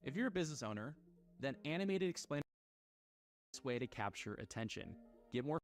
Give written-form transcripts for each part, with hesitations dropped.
If you're a business owner, then animated explainer is the best way to capture attention. Get more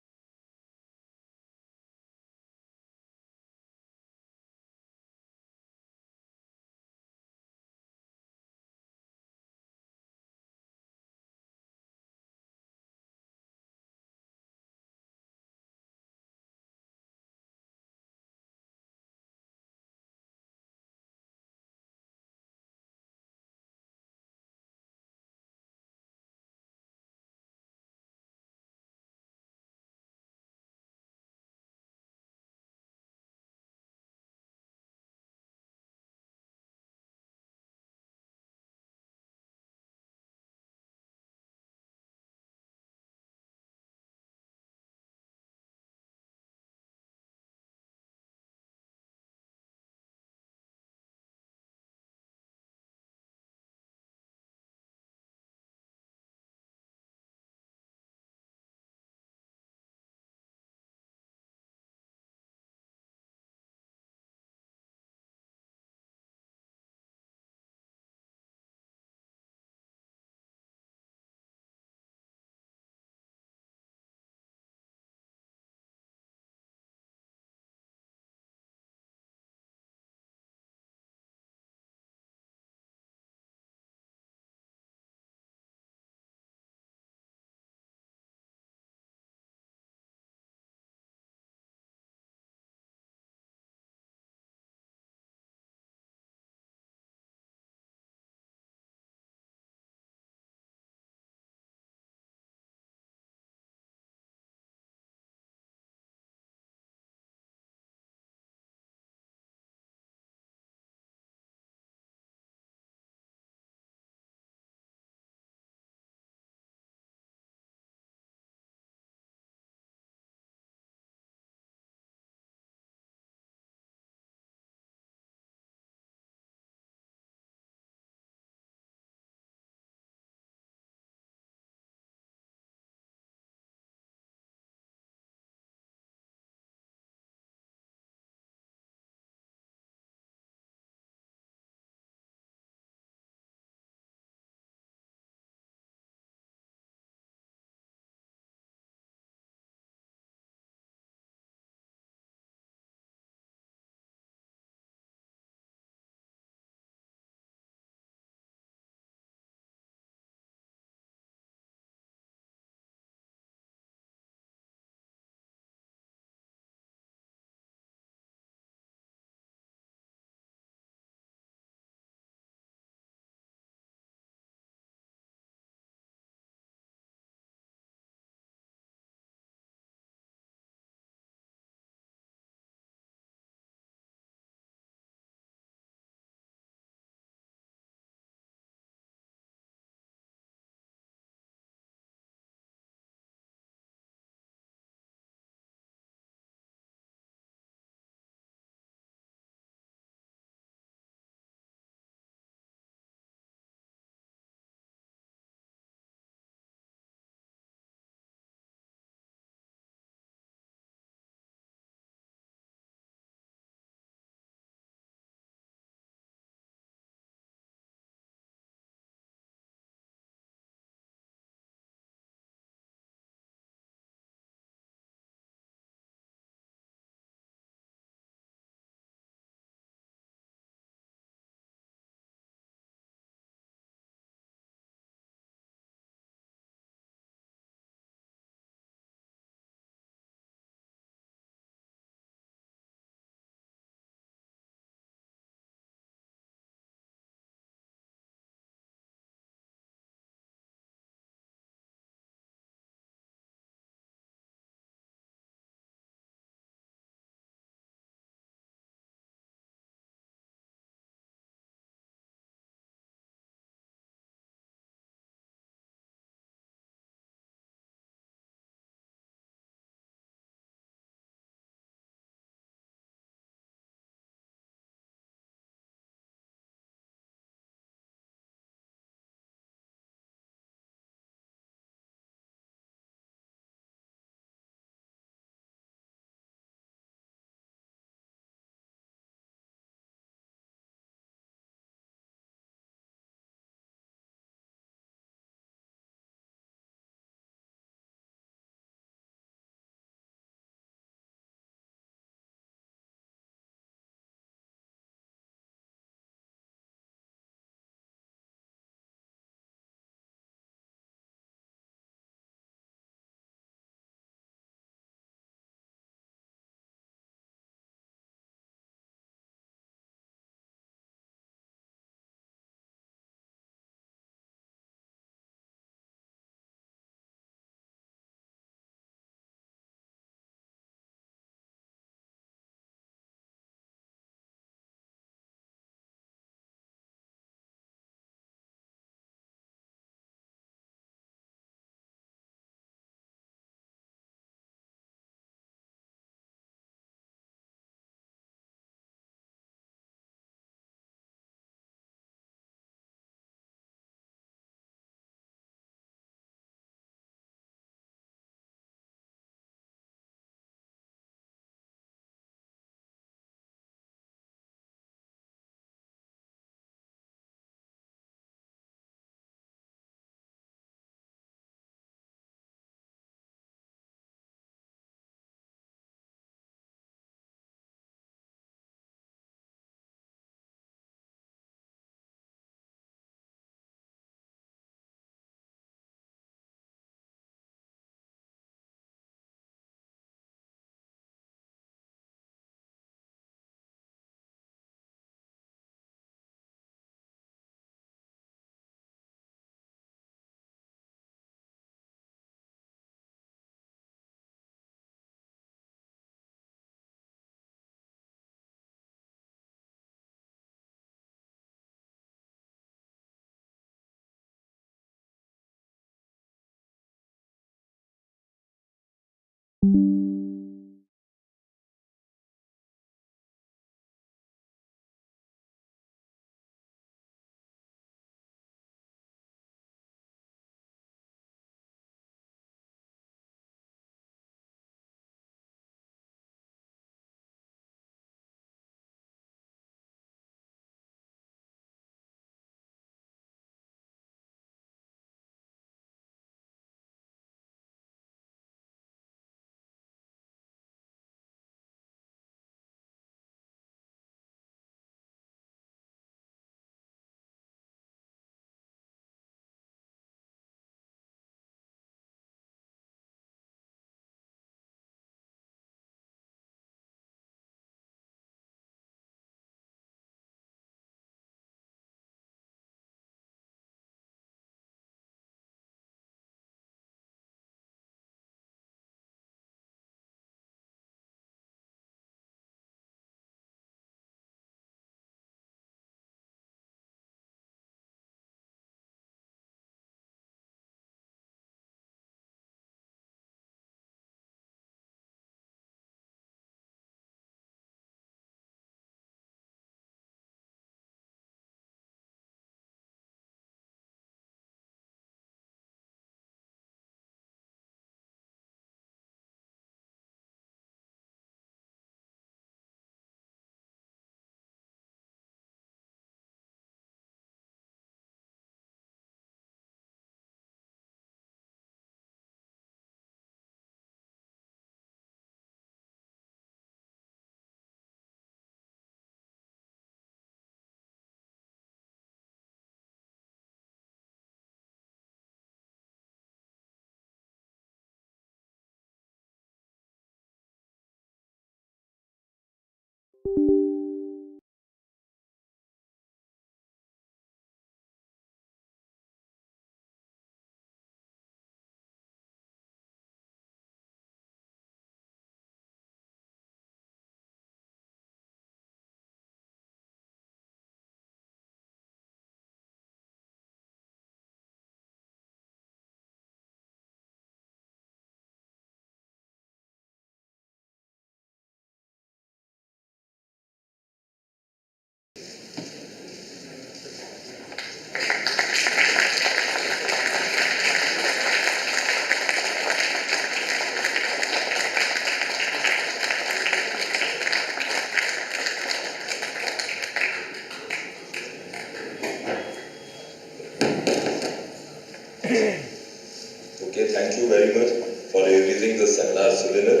Okay, thank you very much for releasing the seminar seminar.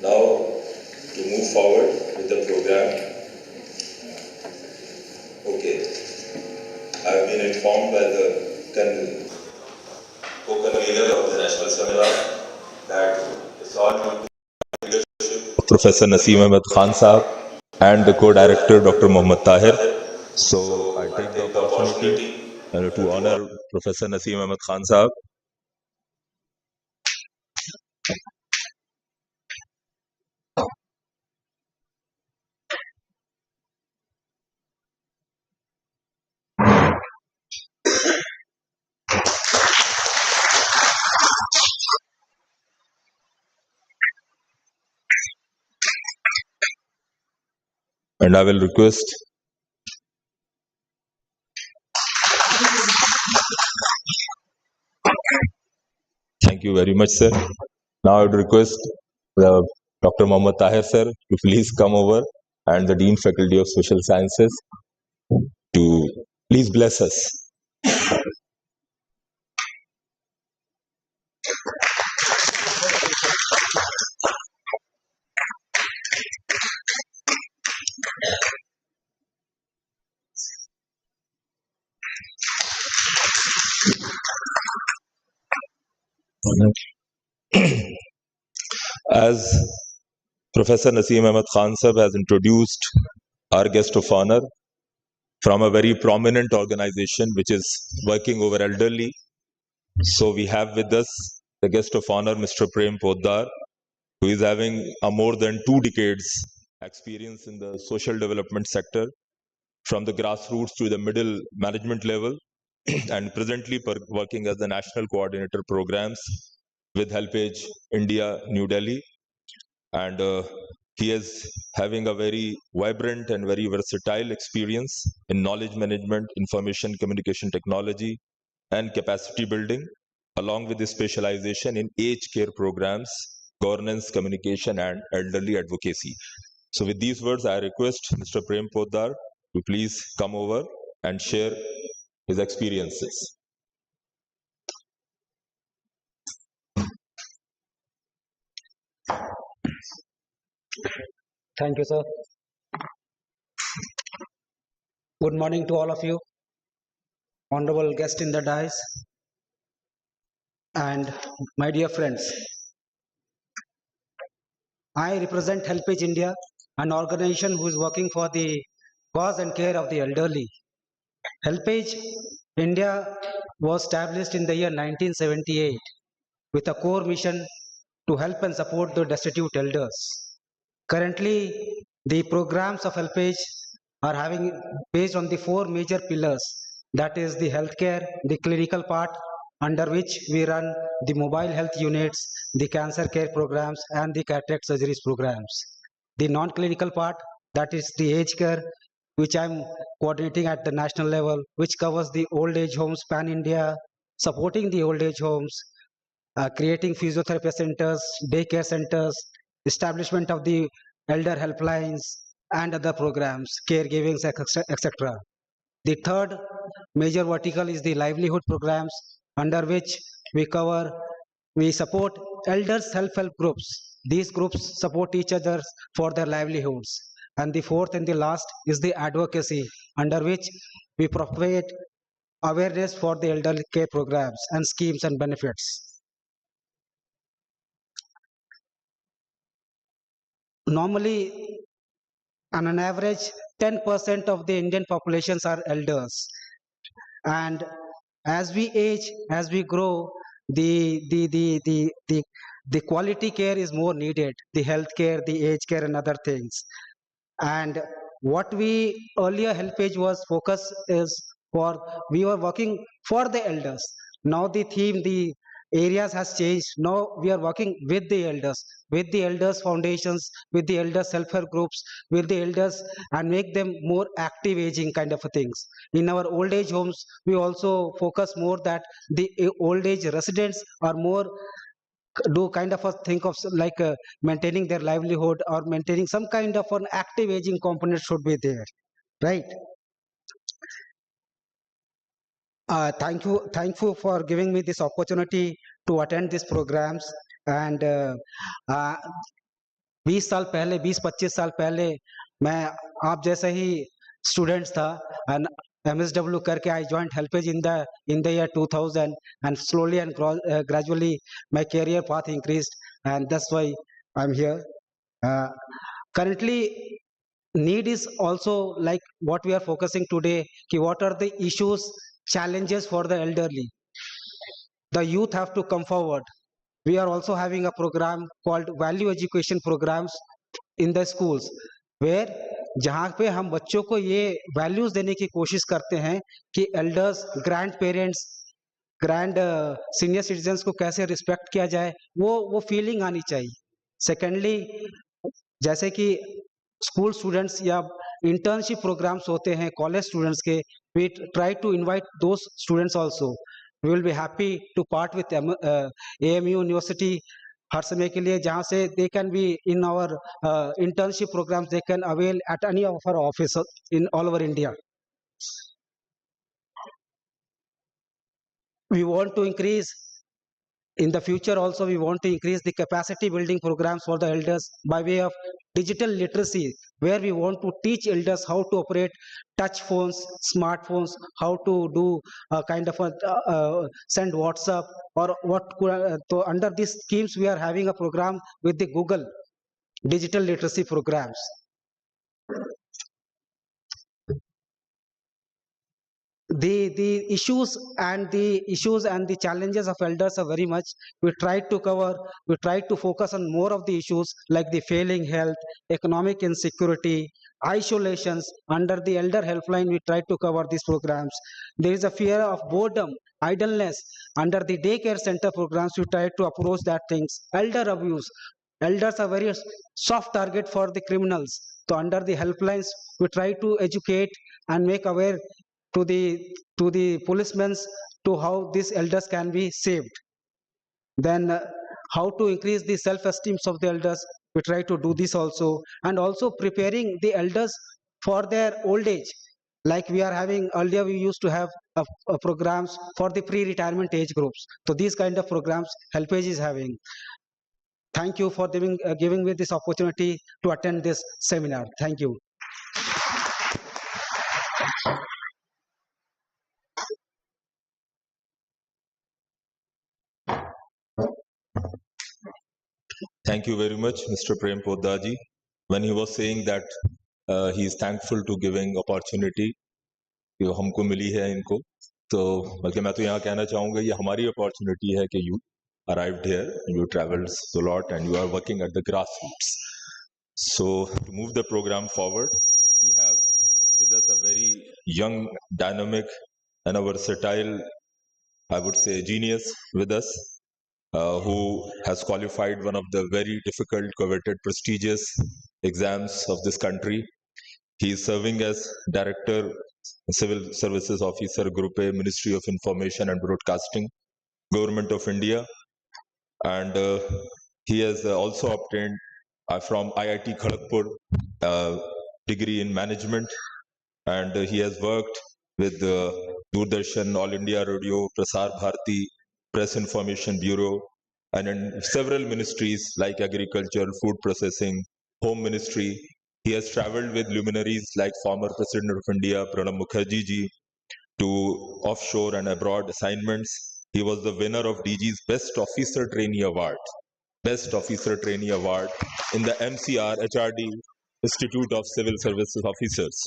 Now, to move forward with the program. Okay, I have been informed by the co-convener of the national seminar that it's all due to leadership Professor Naseem Ahmed Khan Sahab and the co-director Dr. Mohammad Tahir. So I take the opportunity to honor Professor Naseem Ahmed Khan Sahab. And I will request, thank you very much, sir. Now I would request Dr. Mohammad Tahir, sir, to please come over, and the Dean Faculty of Social Sciences to please bless us. As Professor Naseem Ahmed Khan Sahab has introduced our guest of honor from a very prominent organization which is working over elderly. So we have with us the guest of honor, Mr. Prem Poddar, who is having a more than 2 decades experience in the social development sector, from the grassroots to the middle management level, and presently working as the national coordinator programs with HelpAge India, New Delhi, and he is having a very vibrant and very versatile experience in knowledge management, information communication technology, and capacity building, along with his specialization in aged care programs, governance, communication, and elderly advocacy. So, with these words, I request Mr. Prem Poddar to please come over and share his experiences. Thank you, sir. Good morning to all of you, honorable guest in the dais, and my dear friends. I represent HelpAge India, an organization who is working for the cause and care of the elderly. HelpAge India was established in the year 1978 with a core mission to help and support the destitute elders. Currently, the programs of HelpAge are having based on the four major pillars, that is the healthcare, the clinical part, under which we run the mobile health units, the cancer care programs, and the cataract surgeries programs. The non-clinical part, that is the aged care, which I'm coordinating at the national level, which covers the old age homes pan-India, supporting the old age homes, creating physiotherapy centers, daycare centers, establishment of the elder helplines, and other programs, caregiving, etc. The third major vertical is the livelihood programs, under which we support elders self-help groups. These groups support each other for their livelihoods. And the fourth and the last is the advocacy, under which we propagate awareness for the elderly care programs and schemes and benefits. Normally, on an average, 10% of the Indian populations are elders. And as we age, as we grow, the quality care is more needed, the health care, the age care, and other things. And what we earlier HelpAge was focus is for, we were working for the elders. Now the theme, the areas has changed. Now we are working with the elders foundations, with the elders self-help groups, with the elders, and make them more active aging kind of things. In our old age homes, we also focus more that the old age residents are more do kind of a think of like maintaining their livelihood or maintaining some kind of an active aging component should be there, right? Thank you for giving me this opportunity to attend these programs. And 20 साल पहले 20-25 साल पहले मैं आप जैसे ही students था, and MSW करके I joined HelpAge in the year 2000, and slowly and gradually my career path increased, and that's why I'm here. Currently, need is also like what we are focusing today. What are the issues, challenges for the elderly? The youth have to come forward. We are also having a program called value education programs in the schools, where जहाँ पे हम बच्चों को ये values देने की कोशिश करते हैं कि elders, grand parents, grand senior citizens को कैसे रिस्पेक्ट किया जाए, वो फीलिंग आनी चाहिए. सेकेंडली, जैसे कि स्कूल स्टूडेंट्स या इंटर्नशिप प्रोग्राम्स होते हैं कॉलेज स्टूडेंट्स के, we try to invite those students also. We will be happy to part with AMU university हर समय के लिए, जहाँ से they can be in our internship programmes, they can avail at any of our office in all over India. We want to increase, in the future also we want to increase the capacity building programs for the elders by way of digital literacy, where we want to teach elders how to operate touch phones, smartphones, how to do a kind of a send WhatsApp or what. So under these schemes we are having a program with the Google digital literacy programs. The issues and the challenges of elders are very much, we try to focus on more of the issues like the failing health, economic insecurity, isolations. Under the elder helpline, we try to cover these programs. There is a fear of boredom, idleness. Under the daycare center programs, we try to approach that things. Elder abuse. Elders are very soft target for the criminals. So under the helplines, we try to educate and make aware to the policemen to how these elders can be saved. Then how to increase the self-esteem of the elders, we try to do this also. And also preparing the elders for their old age. Like we are having, earlier we used to have programs for the pre-retirement age groups. So these kind of programs HelpAge is having. Thank you for giving me this opportunity to attend this seminar. Thank you. Thank you very much, Mr. Prem Poddaji. When he was saying that he is thankful to giving opportunity कि हमको मिली है इनको, तो बल्कि मैं तो यहाँ कहना चाहूँगा ये हमारी opportunity है कि you arrived here, you traveled a lot and you are working at the grassroots. So to move the program forward, we have with us a very young, dynamic and a versatile, I would say, genius with us, who has qualified one of the very difficult, coveted, prestigious exams of this country. He is serving as Director, Civil Services Officer, Group A, Ministry of Information and Broadcasting, Government of India. And he has also obtained from IIT Kharagpur degree in management. And he has worked with Doordarshan, All India Radio, Prasar Bharati, Press Information Bureau, and in several ministries like agriculture, food processing, home ministry. He has traveled with luminaries like former President of India, Pranab Mukherjee ji, to offshore and abroad assignments. He was the winner of DG's Best Officer Trainee Award, Best Officer Trainee Award in the MCR HRD Institute of Civil Services Officers.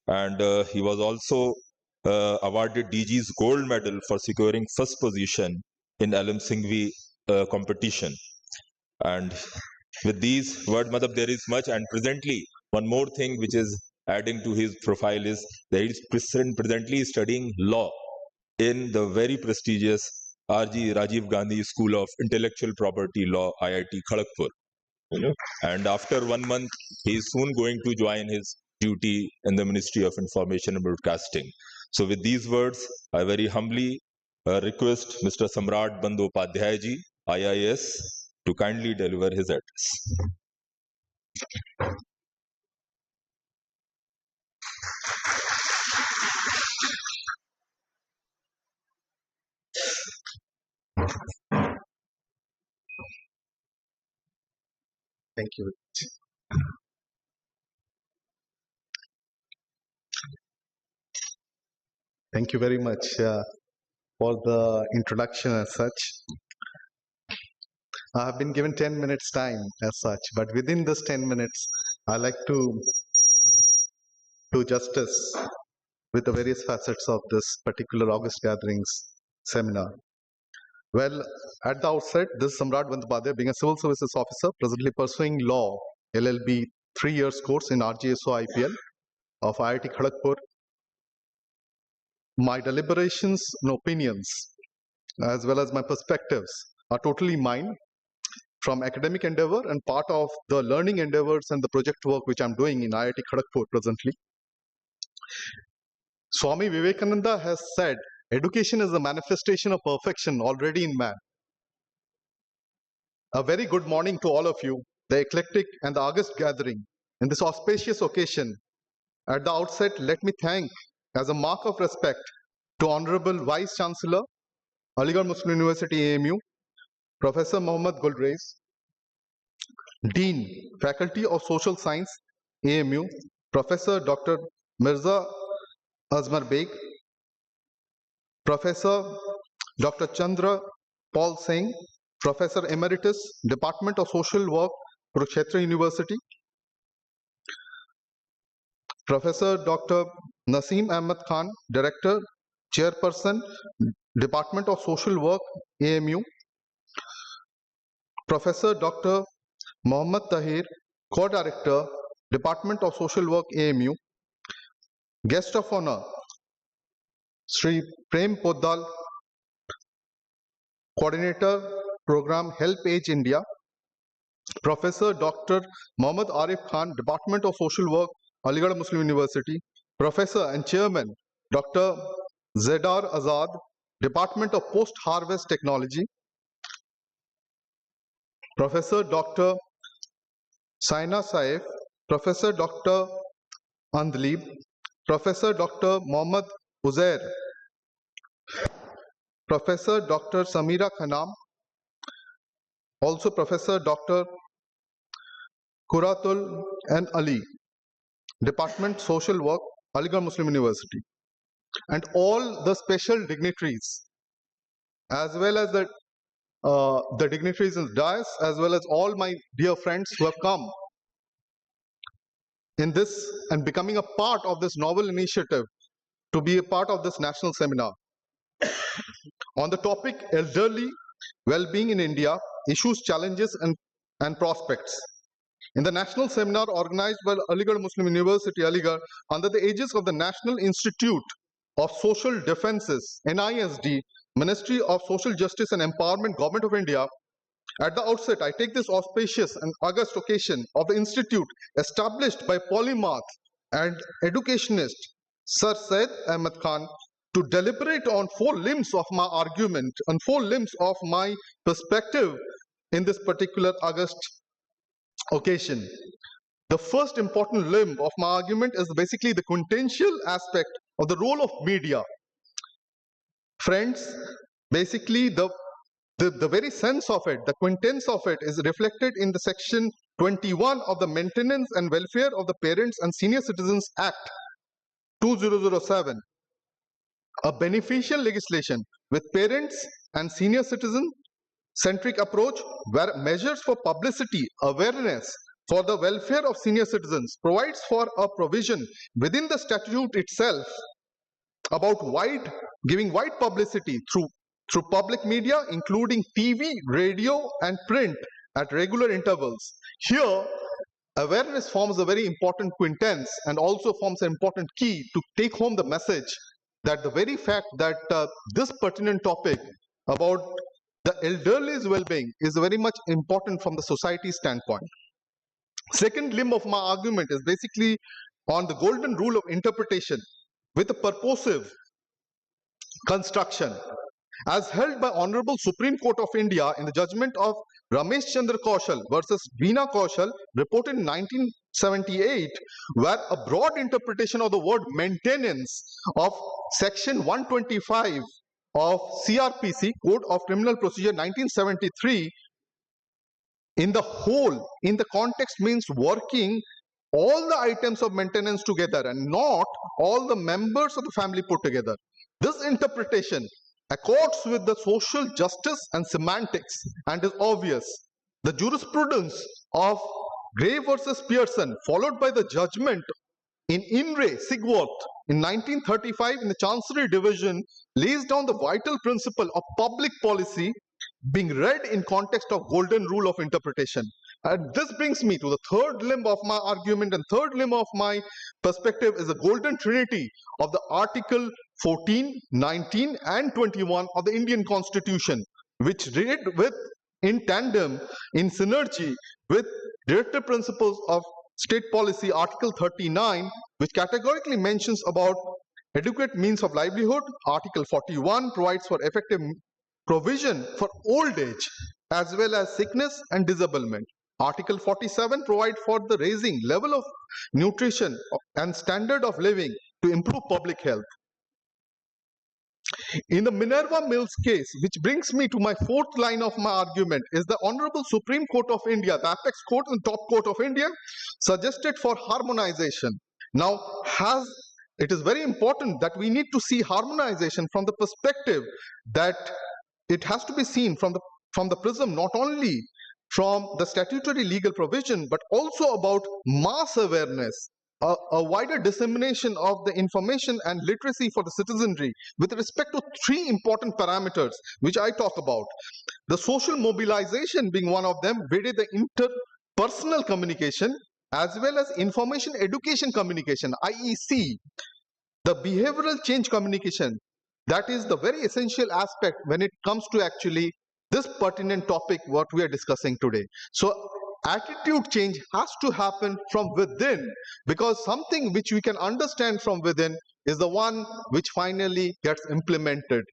And he was also awarded DG's Gold Medal for securing first position in Alam Singhvi competition. And with these words, there is much. And presently, one more thing which is adding to his profile is that he is presently studying law in the very prestigious R.G. Rajiv Gandhi School of Intellectual Property Law, IIT Kharagpur. And after 1 month, he is soon going to join his duty in the Ministry of Information and Broadcasting. So with these words, I very humbly request Mr. Samrat Bandyopadhyay ji, IIS, to kindly deliver his address. Thank you. Thank you very much for the introduction as such. I have been given 10 minutes time as such, but within this 10 minutes, I like to do justice with the various facets of this particular August Gatherings seminar. Well, at the outset, this is Samrat Bandyopadhyay, being a civil services officer, presently pursuing law, LLB 3 years course in RGSO IPL of IIT Kharagpur. My deliberations and opinions, as well as my perspectives, are totally mine from academic endeavor and part of the learning endeavors and the project work which I'm doing in IIT Kharagpur presently. Swami Vivekananda has said, education is a manifestation of perfection already in man. A very good morning to all of you, the eclectic and the August gathering. In this auspicious occasion, at the outset, let me thank, as a mark of respect, to Honorable Vice Chancellor, Aligarh Muslim University AMU, Professor Mohammad Gulrez, Dean, Faculty of Social Science, AMU, Professor Dr. Mirza Azmar Beg, Professor Dr. Chandra Paul Singh, Professor Emeritus, Department of Social Work, Kurukshetra University, Professor Dr. Naseem Ahmed Khan, Director, Chairperson, Department of Social Work, AMU, Professor Dr. Mohammad Tahir, Co-Director, Department of Social Work, AMU. Guest of honor, Sri Prem Poddal, Coordinator, Program HelpAge India. Professor Dr. Mohammad Arif Khan, Department of Social Work, Aligarh Muslim University. Professor and Chairman, Dr. Zedar Azad, Department of Post-Harvest Technology. Professor Dr. Saina Saif, Professor Dr. Andlib, Professor Dr. Mohammad Uzair, Professor Dr. Samira Khanam, also Professor Dr. Kuratul and Ali, Department Social Work, Aligarh Muslim University, and all the special dignitaries, as well as the dignitaries in the dais, as well as all my dear friends who have come in this and becoming a part of this novel initiative to be a part of this national seminar on the topic elderly well-being in India, issues, challenges and prospects. In the national seminar organized by Aligarh Muslim University, Aligarh, under the aegis of the National Institute of Social Defences, NISD, Ministry of Social Justice and Empowerment, Government of India, at the outset, I take this auspicious and august occasion of the institute established by polymath and educationist Sir Syed Ahmed Khan to deliberate on 4 limbs of my argument and 4 limbs of my perspective in this particular august occasion. The first important limb of my argument is basically the quintessential aspect of the role of media. Friends, basically the very sense of it, the quintessence of it is reflected in the section 21 of the Maintenance and Welfare of the Parents and Senior Citizens Act 2007, a beneficial legislation with parents and senior citizen centric approach where measures for publicity, awareness for the welfare of senior citizens provides for a provision within the statute itself about giving wide publicity through public media, including TV, radio, and print at regular intervals. Here, awareness forms a very important quintessence and also forms an important key to take home the message that the very fact that this pertinent topic about the elderly's well-being is very much important from the society standpoint. Second limb of my argument is basically on the golden rule of interpretation with a purposive construction. As held by Honorable Supreme Court of India in the judgment of Ramesh Chandra Kaushal versus Veena Kaushal, reported in 1978, where a broad interpretation of the word maintenance of section 125 of CRPC, Code of Criminal Procedure 1973, in the context means working all the items of maintenance together and not all the members of the family put together. This interpretation accords with the social justice and semantics and is obvious. The jurisprudence of Gray versus Pearson, followed by the judgment in In Re Sigworth in 1935 in the Chancery Division, lays down the vital principle of public policy being read in context of golden rule of interpretation. And this brings me to the third limb of my argument, and third limb of my perspective is the golden trinity of the Article 14, 19 and 21 of the Indian Constitution, which read with in tandem, in synergy with directive principles of state policy, Article 39, which categorically mentions about adequate means of livelihood. Article 41 provides for effective provision for old age as well as sickness and disablement. Article 47 provides for the raising level of nutrition and standard of living to improve public health. In the Minerva Mills case, which brings me to my fourth line of my argument, is the Honorable Supreme Court of India, the apex court and top court of India, suggested for harmonization. Now, it is very important that we need to see harmonization from the perspective that it has to be seen from the prism not only from the statutory legal provision, but also about mass awareness, a wider dissemination of the information and literacy for the citizenry with respect to three important parameters which I talk about. The social mobilization being one of them, where the interpersonal communication, as well as information education communication, IEC, the behavioral change communication. That is the very essential aspect when it comes to actually this pertinent topic what we are discussing today. So attitude change has to happen from within, because something which we can understand from within is the one which finally gets implemented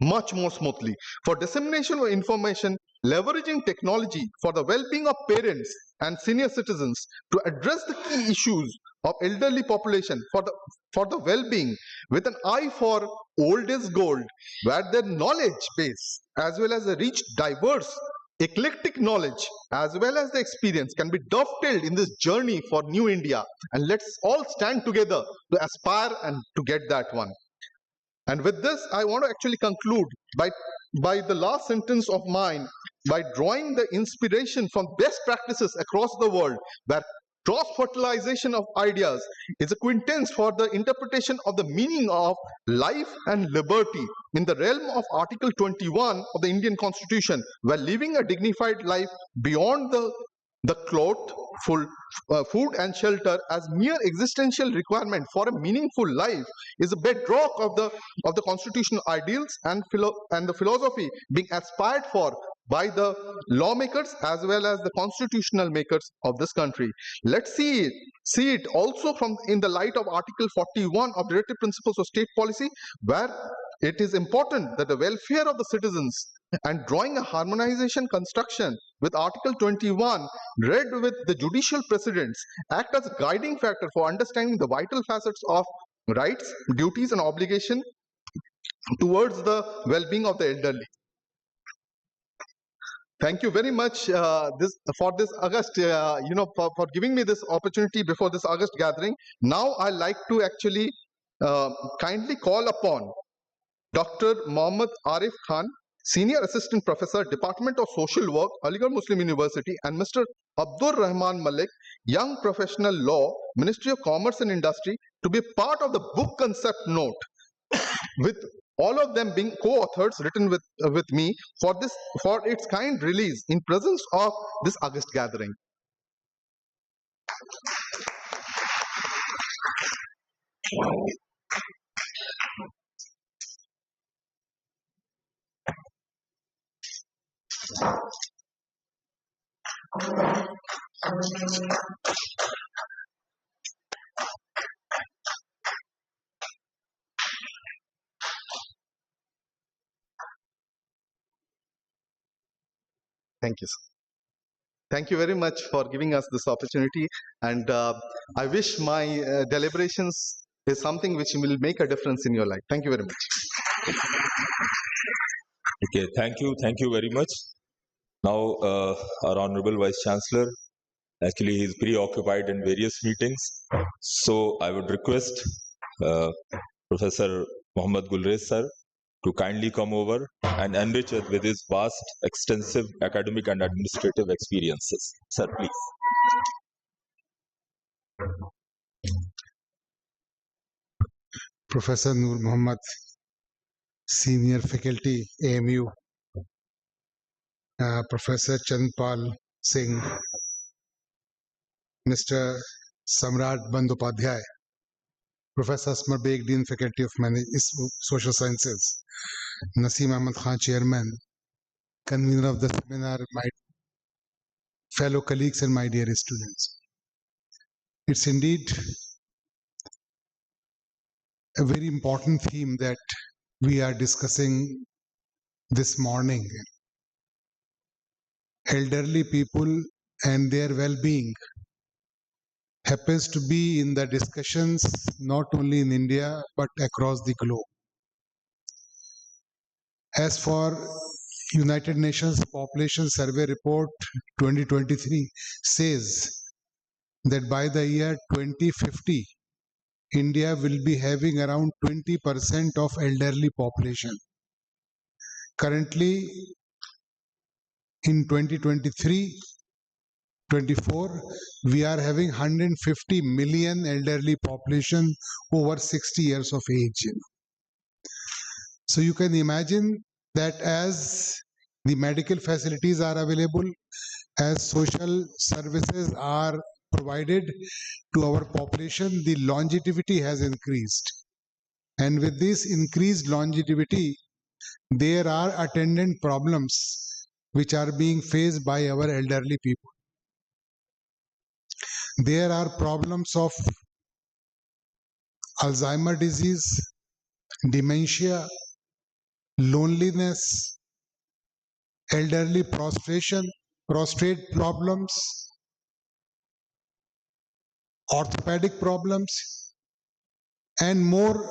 much more smoothly. For dissemination of information, leveraging technology for the well-being of parents and senior citizens to address the key issues of elderly population for the well-being, with an eye for old is gold, where their knowledge base as well as the rich, diverse, eclectic knowledge as well as the experience can be dovetailed in this journey for new India. And let's all stand together to aspire and to get that one. And with this, I want to actually conclude by the last sentence of mine, by drawing the inspiration from best practices across the world, where cross-fertilization of ideas is a quintessence for the interpretation of the meaning of life and liberty in the realm of Article 21 of the Indian Constitution, where living a dignified life beyond the cloth, food and shelter as mere existential requirement for a meaningful life is a bedrock of the constitutional ideals and the philosophy being aspired for by the lawmakers as well as the constitutional makers of this country. Let's see it also from in the light of Article 41 of Directive Principles of State Policy, where it is important that the welfare of the citizens, and drawing a harmonization construction with Article 21 read with the judicial precedents act as a guiding factor for understanding the vital facets of rights, duties and obligation towards the well-being of the elderly. Thank you very much for this August, for giving me this opportunity before this August gathering. Now I like to actually kindly call upon Dr. Mohammad Arif Khan, Senior Assistant Professor, Department of Social Work, Aligarh Muslim University, and Mr. Abdur Rahman Malik, Young Professional Law, Ministry of Commerce and Industry, to be part of the book concept note, with all of them being co-authors written with me for its kind release in presence of this August gathering. Thank you, sir. Thank you very much for giving us this opportunity, and I wish my deliberations is something which will make a difference in your life. Thank you very much. Okay, thank you very much. Now, our Honorable Vice Chancellor, actually he is preoccupied in various meetings, so I would request Professor Mohammad Gulrez sir to kindly come over and enrich us with his vast, extensive academic and administrative experiences. Sir, please. Professor Noor Muhammad, Senior Faculty, AMU, Professor Chandpal Singh, Mr. Samrat Bandyopadhyay, Professor Asmar Beg, Dean Faculty of Social Sciences, Naseem Ahmad Khan, Chairman, Convener of the seminar, my fellow colleagues and my dear students. It's indeed a very important theme that we are discussing this morning. Elderly people and their well-being happens to be in the discussions not only in India but across the globe. As for United Nations Population Survey Report 2023 says that by the year 2050, India will be having around 20% of elderly population. Currently, in 2023-24, we are having 150 million elderly population over 60 years of age. So you can imagine that as the medical facilities are available, as social services are provided to our population, the longevity has increased. And with this increased longevity, there are attendant problems which are being faced by our elderly people. There are problems of Alzheimer disease, dementia, loneliness, elderly prostrate problems, orthopedic problems, and more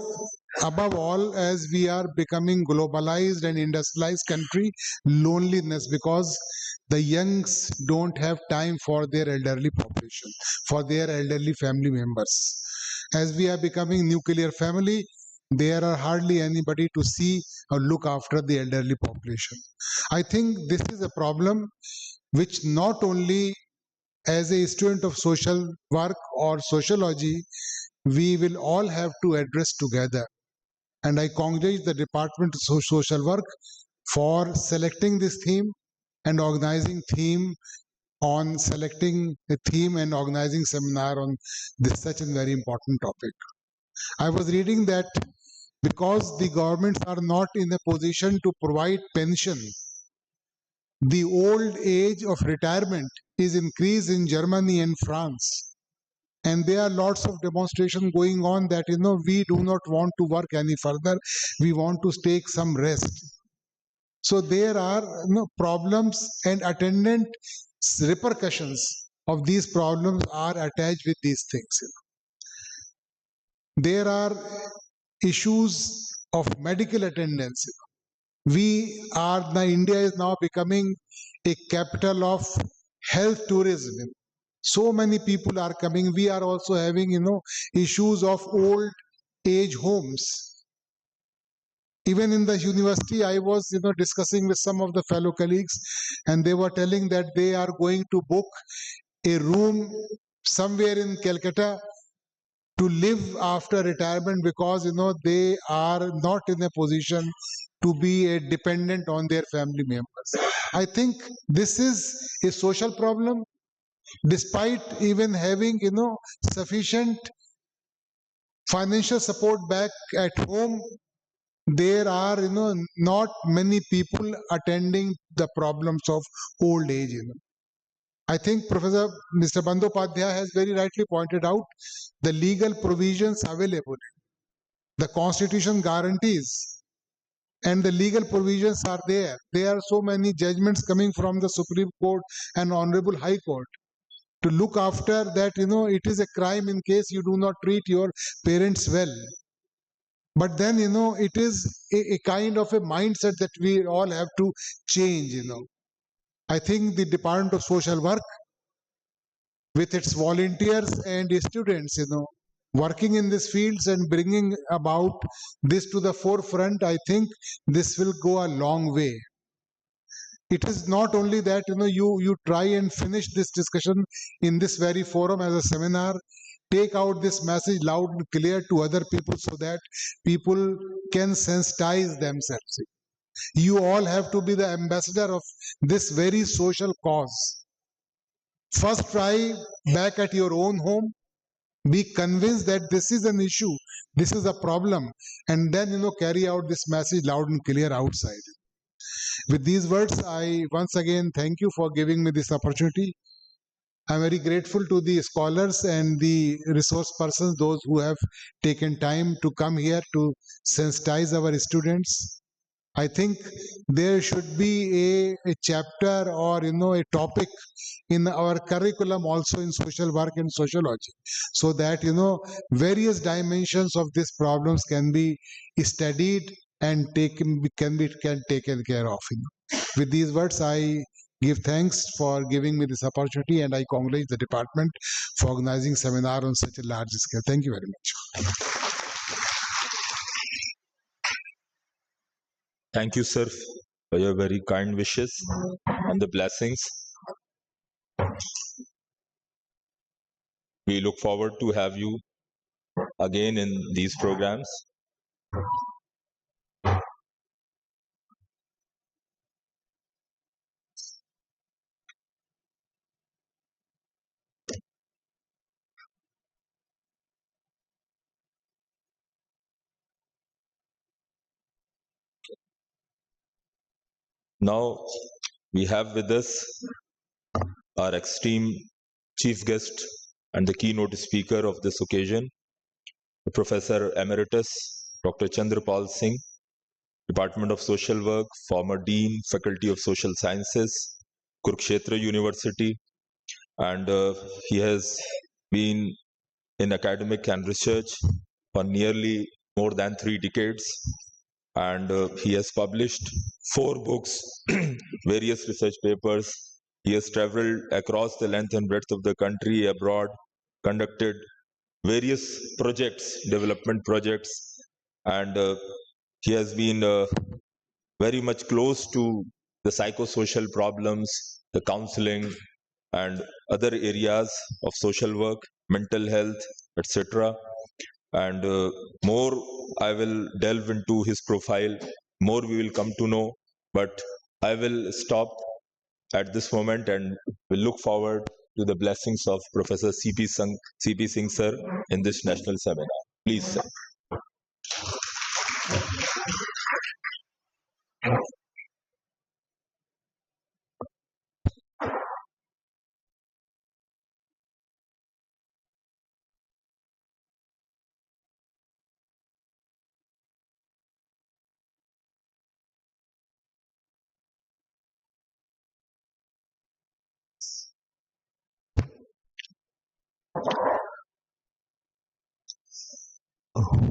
above all, as we are becoming globalized and industrialized country, loneliness, because the youngs don't have time for their elderly population, for their elderly family members. As we are becoming nuclear family, there are hardly anybody to see or look after the elderly population. I think this is a problem which not only as a student of social work or sociology, we will all have to address together. And I congratulate the Department of Social Work for selecting this theme and organizing a theme and organizing seminar on this such a very important topic. I was reading that because the governments are not in a position to provide pension, the old age of retirement is increased in Germany and France. And there are lots of demonstration going on that we do not want to work any further, we want to take some rest. So there are problems, and attendant repercussions of these problems are attached with these things. There are issues of medical attendance. India is now becoming a capital of health tourism. So many people are coming. We are also having issues of old age homes. Even in the university, I was discussing with some of the fellow colleagues, and they were telling that they are going to book a room somewhere in Calcutta to live after retirement, because they are not in a position to be a dependent on their family members. I think this is a social problem. Despite even having sufficient financial support back at home, there are not many people attending the problems of old age. I think Professor Mr. Bandyopadhyay has very rightly pointed out the legal provisions available. The Constitution guarantees, and the legal provisions are there. There are so many judgments coming from the Supreme Court and Honorable High Court to look after that. It is a crime in case you do not treat your parents well. But then it is a kind of a mindset that we all have to change. I think the Department of Social Work, with its volunteers and students, working in these fields and bringing about this to the forefront, I think this will go a long way. It is not only that you try and finish this discussion in this very forum as a seminar, take out this message loud and clear to other people so that people can sensitize themselves. You all have to be the ambassador of this very social cause. First, try back at your own home, be convinced that this is an issue, this is a problem, and then carry out this message loud and clear outside. With these words, I once again thank you for giving me this opportunity. I'm very grateful to the scholars and the resource persons, those who have taken time to come here to sensitize our students. I think there should be a chapter or a topic in our curriculum also in social work and sociology, so that various dimensions of these problems can be studied and can be taken care of. With these words, I give thanks for giving me this opportunity, and I congratulate the department for organizing seminar on such a large scale. Thank you very much. Thank you, sir, for your very kind wishes and the blessings. We look forward to have you again in these programs. Now we have with us our esteemed chief guest and the keynote speaker of this occasion, Professor Emeritus Dr. Chandrapal Singh, Department of Social Work, former Dean, Faculty of Social Sciences, Kurukshetra University, and he has been in academic and research for nearly more than 3 decades, and he has published 4 books, various research papers. He has traveled across the length and breadth of the country, abroad, conducted various projects, development projects, and he has been very much close to the psychosocial problems, the counseling, and other areas of social work, mental health, etc. And more I will delve into his profile, more we will come to know, but I will stop at this moment and will look forward to the blessings of Professor C.P. Singh sir in this national seminar. Please, sir.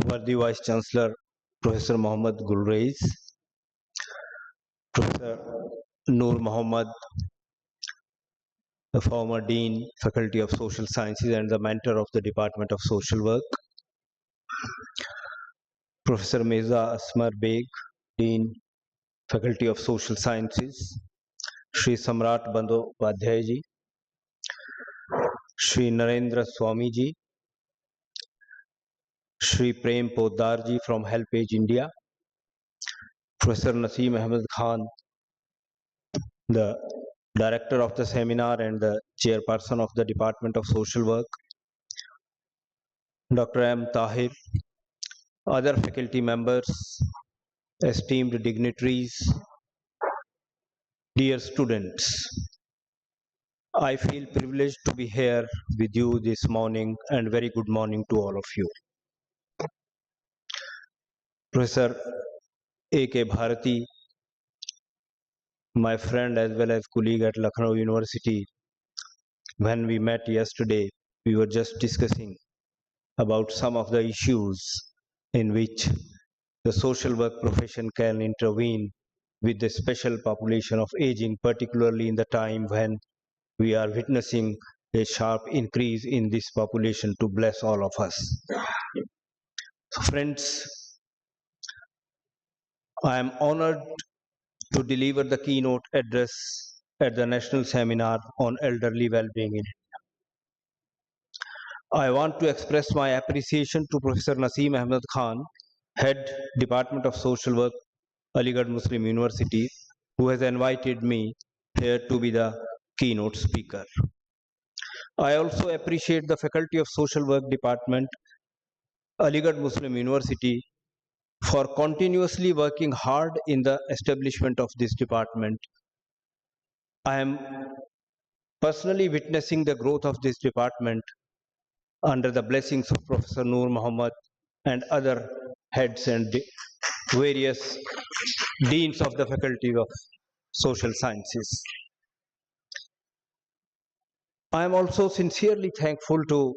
Worthy Vice Chancellor Professor Mohammad Gulreiz, Professor Noor Mohammad, the former Dean, Faculty of Social Sciences and the mentor of the Department of Social Work, Professor Mirza Asmar Beg, Dean, Faculty of Social Sciences, Shri Samrat Bandyopadhyay ji, Shri Narendra Swami ji, Shri Prem Poddar ji from HelpAge India, Professor Naseem Ahmed Khan, the Director of the seminar and the Chairperson of the Department of Social Work, Dr. M. Tahir, other faculty members, esteemed dignitaries, dear students. I feel privileged to be here with you this morning, and very good morning to all of you. Professor A.K. Bharati, my friend as well as colleague at Lucknow University, when we met yesterday, we were just discussing about some of the issues in which the social work profession can intervene with the special population of aging, particularly in the time when we are witnessing a sharp increase in this population, to bless all of us. So friends, I am honored to deliver the keynote address at the National Seminar on Elderly Wellbeing in India. I want to express my appreciation to Professor Naseem Ahmed Khan, Head Department of Social Work, Aligarh Muslim University, who has invited me here to be the keynote speaker. I also appreciate the Faculty of Social Work Department, Aligarh Muslim University, for continuously working hard in the establishment of this department. I am personally witnessing the growth of this department under the blessings of Professor Noor Mohammad and other heads and various deans of the Faculty of Social Sciences. I am also sincerely thankful to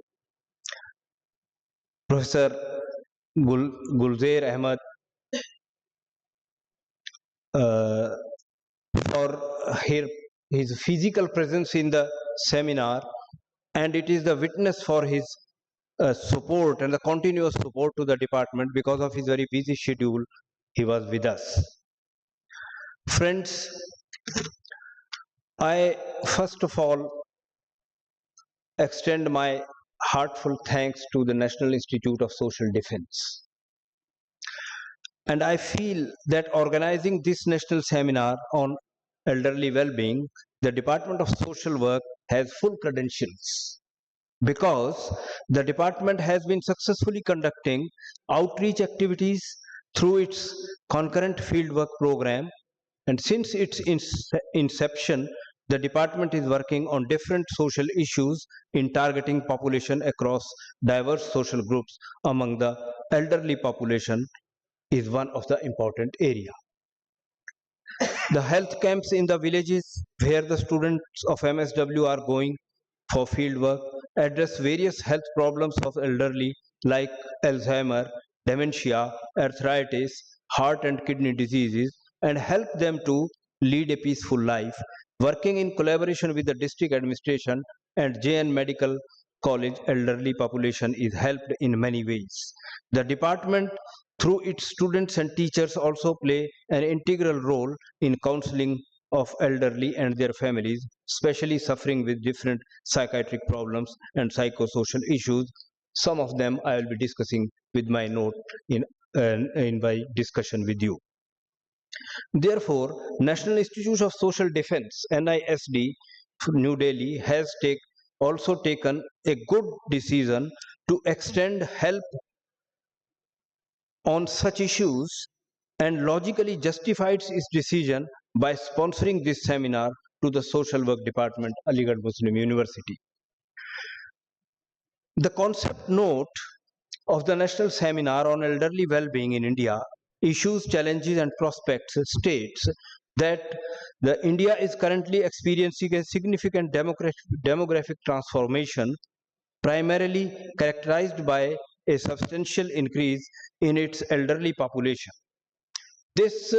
Professor Gulzair Ahmed for his physical presence in the seminar, and it is the witness for his support and the continuous support to the department. Because of his very busy schedule, he was with us. Friends, I first of all extend my heartfelt thanks to the National Institute of Social Defense. And I feel that organizing this national seminar on elderly well-being, the Department of Social Work has full credentials, because the department has been successfully conducting outreach activities through its concurrent fieldwork program And since its inception, the department is working on different social issues in targeting population across diverse social groups. Among the elderly population is one of the important area. The health camps in the villages where the students of MSW are going for field work address various health problems of elderly like Alzheimer, dementia, arthritis, heart and kidney diseases, and help them to lead a peaceful life. Working in collaboration with the district administration and JN Medical College, elderly population is helped in many ways. The department, through its students and teachers, also play an integral role in counseling of elderly and their families, especially suffering with different psychiatric problems and psychosocial issues. Some of them I will be discussing with my note in my discussion with you. Therefore, National Institute of Social Defense (NISD) New Delhi has also taken a good decision to extend help on such issues and logically justified its decision by sponsoring this seminar to the Social Work Department, Aligarh Muslim University. The concept note of the National Seminar on Elderly Wellbeing in India, Issues, Challenges and Prospects states that India is currently experiencing a significant demographic transformation, primarily characterized by a substantial increase in its elderly population. This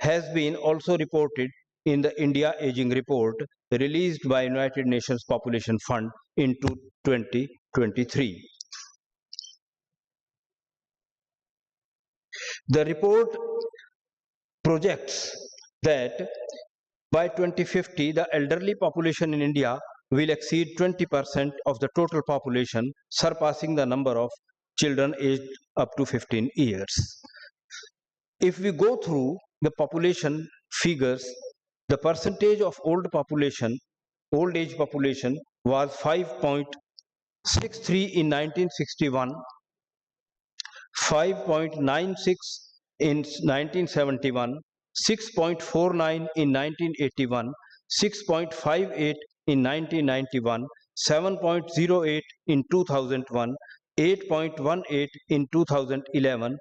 has been also reported in the India Aging Report released by United Nations Population Fund in 2023. The report projects that by 2050, the elderly population in India will exceed 20% of the total population, surpassing the number of children aged up to 15 years. If we go through the population figures, the percentage of old age population was 5.63 in 1961, 5.96 in 1971, 6.49 in 1981, 6.58 in 1991, 7.08 in 2001, 8.18 in 2011,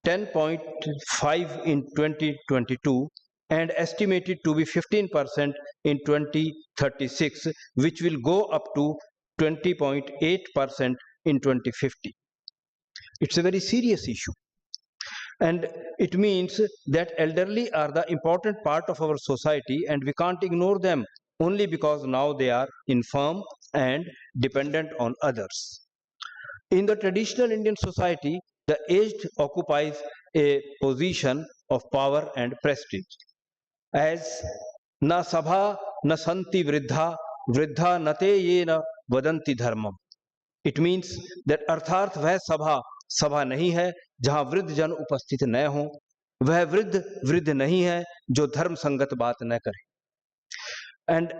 10.5 in 2022, and estimated to be 15% in 2036, which will go up to 20.8% in 2050. It's a very serious issue. And it means that elderly are the important part of our society and we can't ignore them only because now they are infirm and dependent on others. In the traditional Indian society, the aged occupies a position of power and prestige. As na sabha na santi vriddha, vriddha nate ye na vadanti dharmam. It means that अर्थात वह सभा नहीं है जहां वृद्ध जन उपस्थित न हो, वह वृद्ध नहीं है जो धर्म संगत बात न करे. And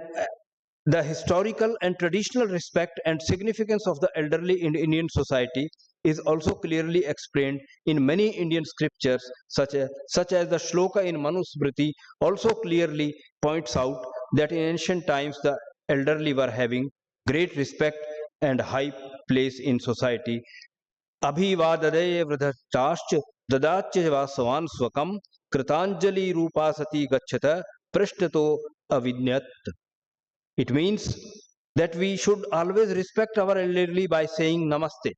the historical and traditional respect and significance of the elderly in Indian society is also clearly explained in many Indian scriptures, such as the shloka in Manusmriti also clearly points out that in ancient times the elderly were having great respect and high place in society. Abhivadadaya vridhachascha dadachya vasavan swakam kritanjali rupa sati gacchata prishtato avinyat. It means that we should always respect our elderly by saying namaste.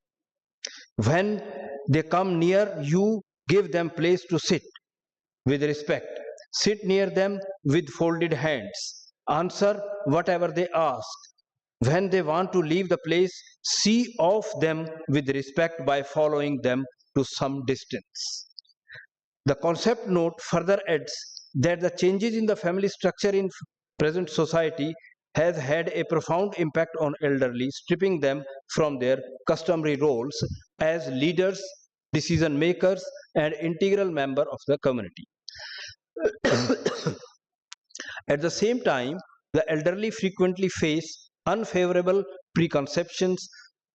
When they come near you, give them place to sit with respect. Sit near them with folded hands. Answer whatever they ask. When they want to leave the place, see off them with respect by following them to some distance. The concept note further adds that the changes in the family structure in present society has had a profound impact on elderly, stripping them from their customary roles as leaders, decision makers, and integral member of the community. At the same time, the elderly frequently face unfavorable preconceptions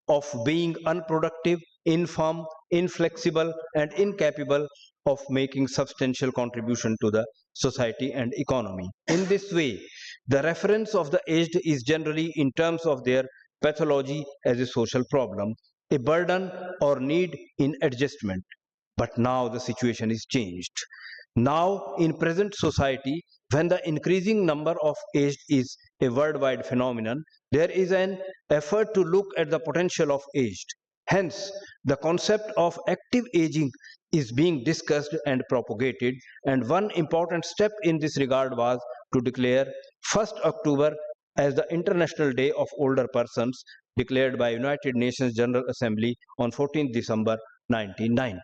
of being unproductive, infirm, inflexible, and incapable of making substantial contribution to the society, and economy. In this way, the reference of the aged is generally in terms of their pathology as a social problem, a burden or need in adjustment. But now the situation is changed. Now, in present society, when the increasing number of aged is a worldwide phenomenon, there is an effort to look at the potential of aged. Hence, the concept of active aging is being discussed and propagated, and one important step in this regard was to declare 1st October as the International Day of Older Persons, declared by United Nations General Assembly on 14 December 1990.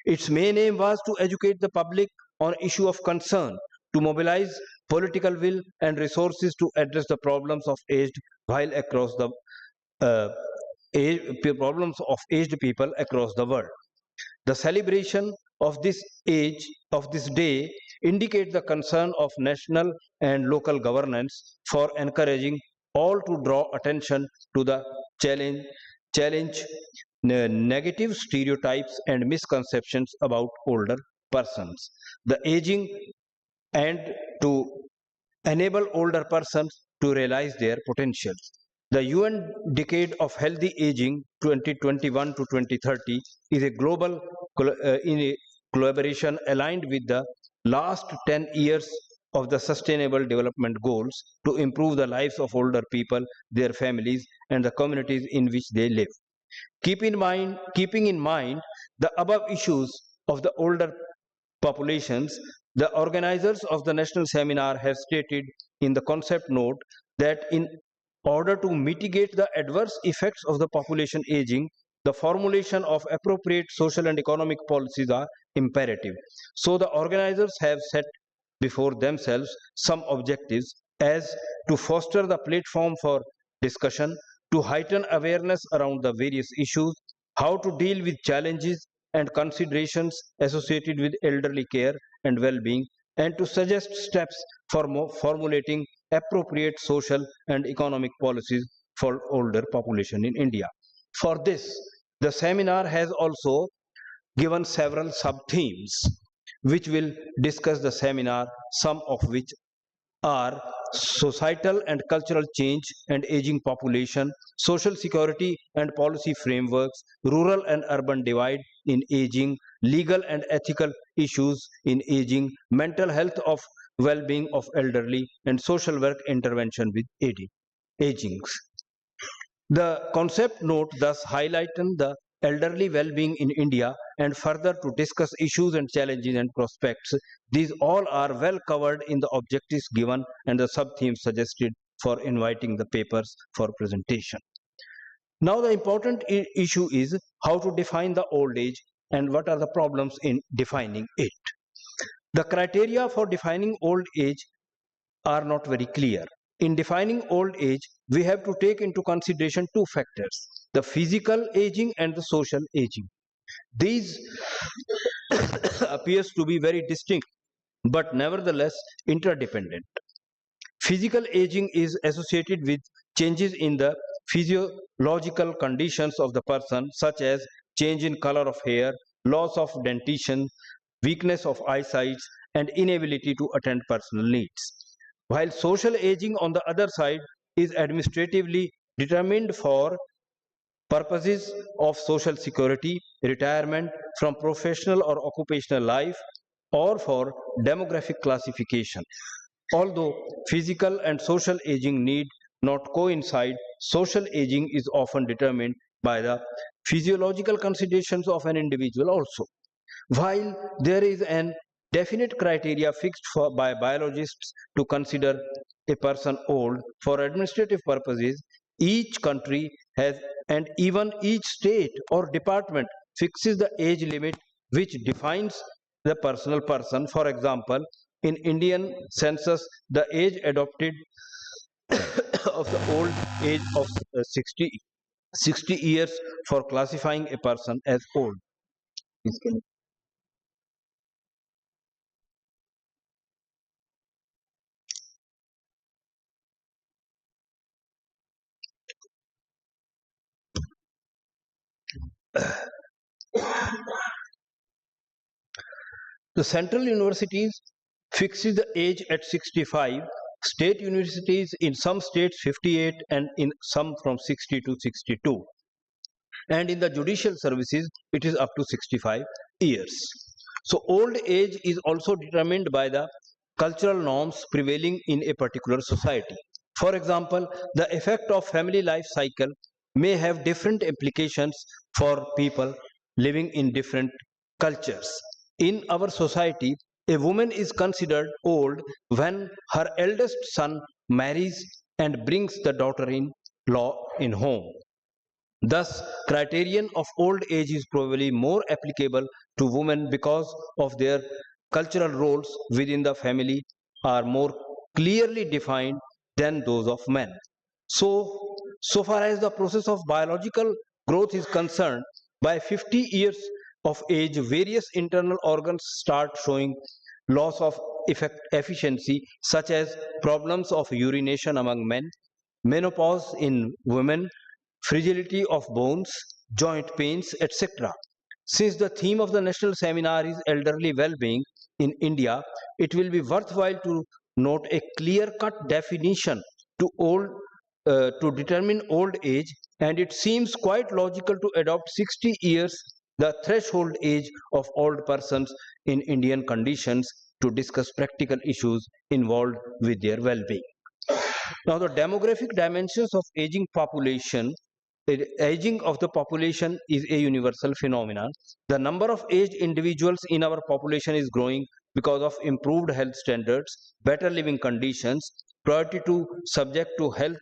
Its main aim was to educate the public on issue of concern, to mobilize political will and resources to address the problems of aged while across the uh, problems of aged people across the world. The celebration of this day indicates the concern of national and local governance for encouraging all to draw attention to the challenge negative stereotypes and misconceptions about older persons. The aging and to enable older persons to realize their potential. The UN Decade of Healthy Aging 2021 to 2030 is a global in a collaboration aligned with the last 10 years of the Sustainable Development Goals to improve the lives of older people, their families, and the communities in which they live. Keeping in mind the above issues of the older populations, the organizers of the national seminar have stated in the concept note that in order to mitigate the adverse effects of the population aging, the formulation of appropriate social and economic policies are imperative. So the organizers have set before themselves some objectives as to foster the platform for discussion, to heighten awareness around the various issues, how to deal with challenges and considerations associated with elderly care and well-being, and to suggest steps for formulating appropriate social and economic policies for older population in India. For this, the seminar has also given several sub-themes which will discuss the seminar, some of which are societal and cultural change and aging population, social security and policy frameworks, rural and urban divide in aging, legal and ethical issues in aging, mental health of well-being of elderly, and social work intervention with aging. The concept note thus highlights the elderly well-being in India and further to discuss issues and challenges and prospects. These all are well covered in the objectives given and the sub-themes suggested for inviting the papers for presentation. Now the important issue is how to define the old age and what are the problems in defining it. The criteria for defining old age are not very clear. In defining old age, we have to take into consideration two factors, the physical aging and the social aging. These appears to be very distinct, but nevertheless interdependent. Physical aging is associated with changes in the physiological conditions of the person, such as change in color of hair, loss of dentition, weakness of eyesight, and inability to attend personal needs. While social aging, on the other side, is administratively determined for purposes of social security, retirement from professional or occupational life, or for demographic classification. Although physical and social aging need not coincide, social aging is often determined by the physiological considerations of an individual also. While there is an definite criteria fixed by biologists to consider a person old for administrative purposes, each country has and even each state or department fixes the age limit which defines the personal person. For example, in Indian census, the age adopted of the old age of 60 years for classifying a person as old. The central universities fixes the age at 65. State universities in some states 58 and in some from 60 to 62. And in the judicial services, it is up to 65 years. So old age is also determined by the cultural norms prevailing in a particular society. For example, the effect of family life cycle may have different implications for people living in different cultures. In our society, a woman is considered old when her eldest son marries and brings the daughter-in-law in home. Thus, criterion of old age is probably more applicable to women because of their cultural roles within the family are more clearly defined than those of men. So far as the process of biological growth is concerned, by 50 years of age, various internal organs start showing loss of efficiency, such as problems of urination among men, menopause in women, fragility of bones, joint pains, etc. Since the theme of the national seminar is elderly well-being in India, it will be worthwhile to note a clear-cut definition to determine old age, and it seems quite logical to adopt 60 years, the threshold age of old persons in Indian conditions, to discuss practical issues involved with their well-being. Now, the demographic dimensions of aging population. Aging of the population is a universal phenomenon. The number of aged individuals in our population is growing because of improved health standards, better living conditions, priority to subject to health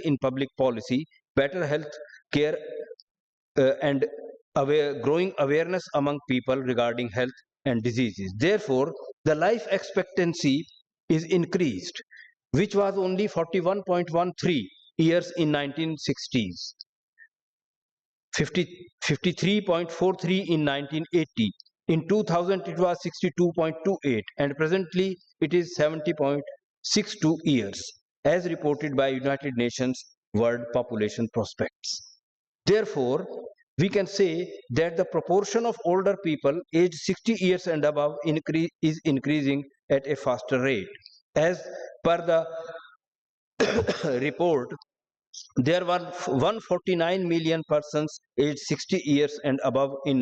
in public policy, better health care, and growing awareness among people regarding health and diseases. Therefore, the life expectancy is increased, which was only 41.13 years in 1960s, 53.43 in 1980. In 2000, it was 62.28, and presently it is 70.62 years, as reported by United Nations World Population Prospects. Therefore, we can say that the proportion of older people aged 60 years and above is increasing at a faster rate. As per the report, there were 149 million persons aged 60 years and above in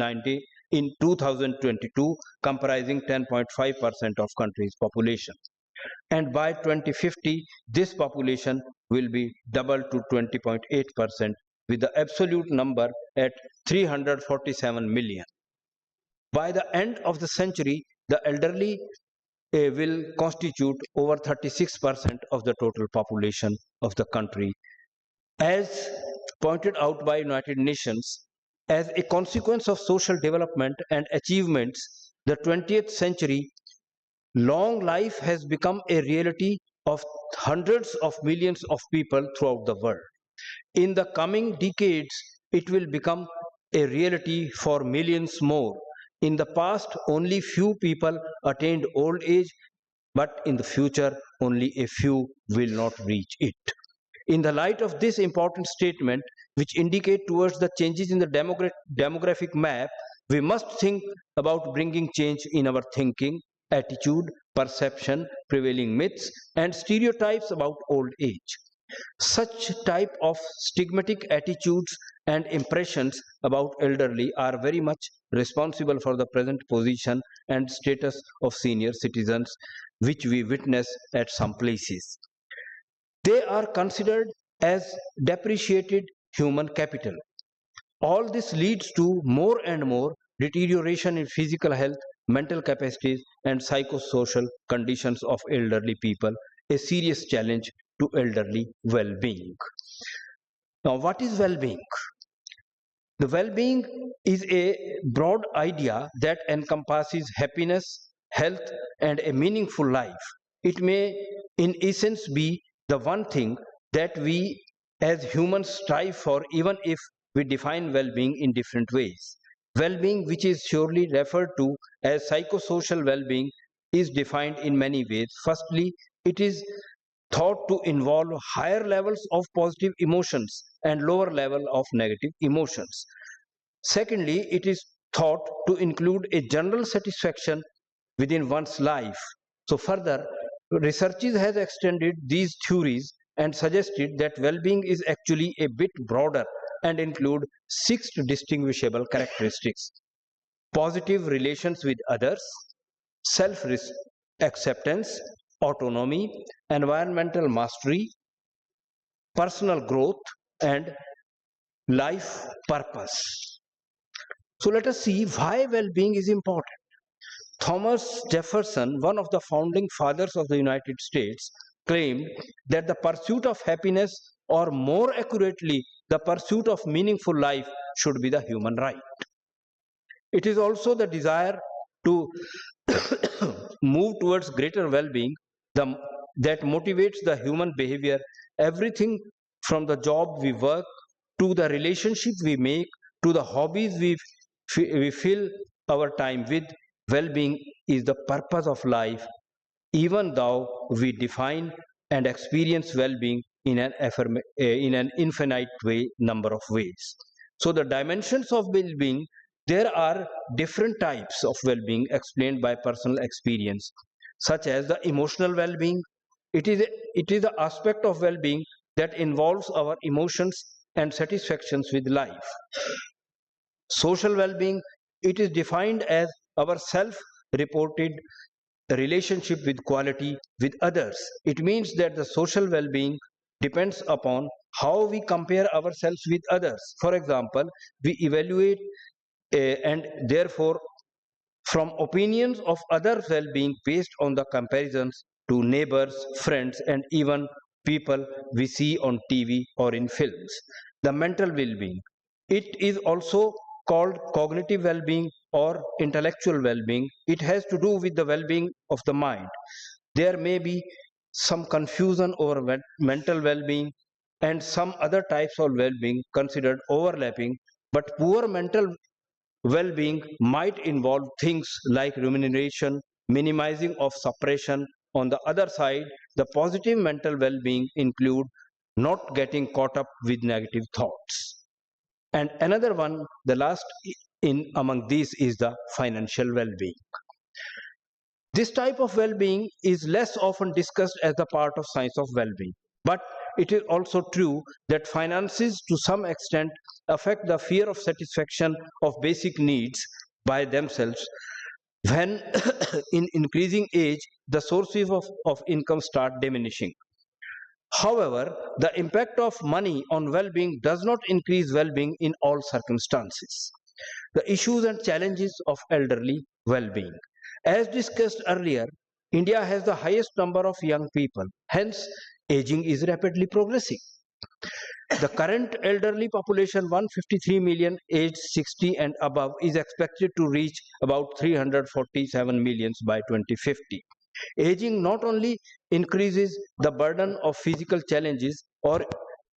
2022, comprising 10.5% of country's population. And by 2050, this population will be doubled to 20.8%, with the absolute number at 347 million. By the end of the century, the elderly will constitute over 36% of the total population of the country. As pointed out by United Nations, as a consequence of social development and achievements, the 20th century, long life has become a reality of hundreds of millions of people throughout the world. In the coming decades, it will become a reality for millions more. In the past, only few people attained old age, but in the future, only a few will not reach it. In the light of this important statement, which indicate towards the changes in the demographic map, we must think about bringing change in our thinking, attitude, perception, prevailing myths, and stereotypes about old age. Such type of stigmatic attitudes and impressions about elderly are very much responsible for the present position and status of senior citizens, which we witness at some places. They are considered as depreciated human capital. All this leads to more and more deterioration in physical health, mental capacities, and psychosocial conditions of elderly people, a serious challenge to elderly well-being. Now, what is well-being? The well-being is a broad idea that encompasses happiness, health, and a meaningful life. It may, in essence, be the one thing that we as humans strive for, even if we define well-being in different ways. Well-being, which is surely referred to as psychosocial well-being, is defined in many ways. Firstly, it is thought to involve higher levels of positive emotions and lower level of negative emotions. Secondly, it is thought to include a general satisfaction within one's life. So further, researchers has extended these theories and suggested that well-being is actually a bit broader and include 6 distinguishable characteristics: positive relations with others, self-acceptance, autonomy, environmental mastery, personal growth, and life purpose. So let us see why well-being is important. Thomas Jefferson, one of the founding fathers of the United States, claimed that the pursuit of happiness, or more accurately, the pursuit of meaningful life, should be the human right. It is also the desire to move towards greater well-being that motivates the human behavior. Everything from the job we work, to the relationship we make, to the hobbies we fill our time with, well-being is the purpose of life, even though we define and experience well-being in an infinite number of ways. So the dimensions of well-being, there are different types of well-being explained by personal experience, such as the emotional well-being. It is the aspect of well-being that involves our emotions and satisfactions with life. Social well-being, it is defined as our self-reported relationship with quality with others. It means that the social well-being depends upon how we compare ourselves with others. For example, we evaluate and therefore from opinions of others' well-being based on the comparisons to neighbors, friends, and even people we see on TV or in films. The mental well-being, it is also called cognitive well-being or intellectual well-being. It has to do with the well-being of the mind. There may be some confusion over mental well-being and some other types of well-being considered overlapping, but poor mental well-being might involve things like rumination, minimizing of suppression. On the other side, the positive mental well-being include not getting caught up with negative thoughts. And another one, the last in among these, is the financial well-being. This type of well-being is less often discussed as the part of science of well-being, but it is also true that finances to some extent affect the fear of satisfaction of basic needs by themselves. When in increasing age, the sources of income start diminishing. However, the impact of money on well-being does not increase well-being in all circumstances. The issues and challenges of elderly well-being. As discussed earlier, India has the highest number of young people. Hence, aging is rapidly progressing. The current elderly population, 153 million aged 60 and above, is expected to reach about 347 million by 2050. Aging not only increases the burden of physical challenges or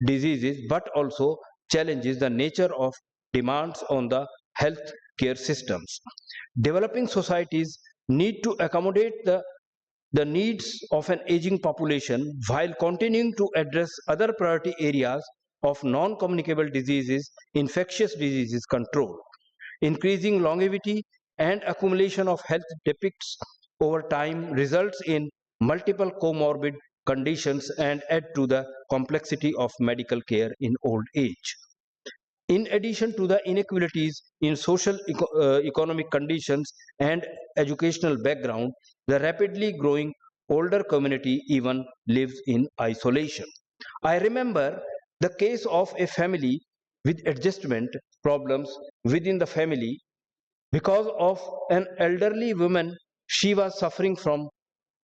diseases, but also challenges the nature of demands on the health care systems. Developing societies need to accommodate the needs of an aging population while continuing to address other priority areas of non-communicable diseases, infectious diseases control. Increasing longevity and accumulation of health defects over time results in multiple comorbid conditions and add to the complexity of medical care in old age. In addition to the inequalities in social economic conditions and educational background, the rapidly growing older community even lives in isolation. I remember the case of a family with adjustment problems within the family because of an elderly woman. She was suffering from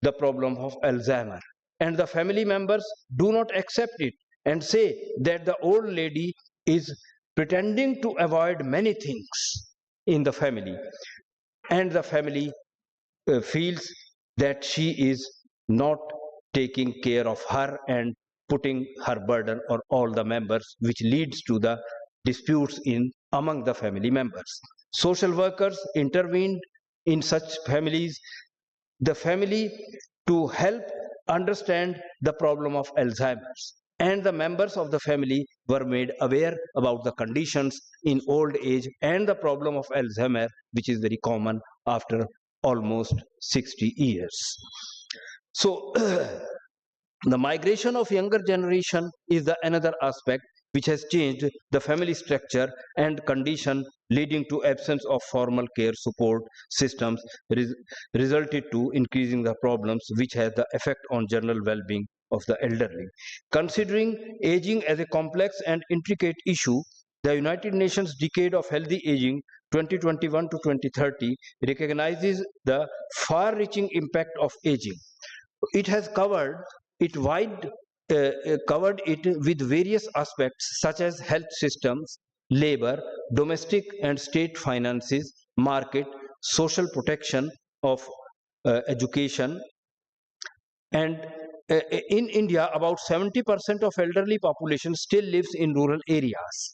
the problem of Alzheimer, and the family members do not accept it and say that the old lady is pretending to avoid many things in the family, and the family feels that she is not taking care of her and putting her burden on all the members, which leads to the disputes in among the family members. Social workers intervened in such families, the family, to help understand the problem of Alzheimer's, and the members of the family were made aware about the conditions in old age and the problem of Alzheimer, which is very common after almost 60 years. So the migration of younger generation is the another aspect which has changed the family structure and condition, leading to absence of formal care support systems, resulted to increasing the problems which has the effect on general well-being of the elderly. Considering aging as a complex and intricate issue, the United Nations Decade of Healthy Aging 2021 to 2030 recognizes the far-reaching impact of aging. It has covered it covered it with various aspects such as health systems, labor, domestic and state finances, market, social protection of education, and in India, about 70% of elderly population still lives in rural areas.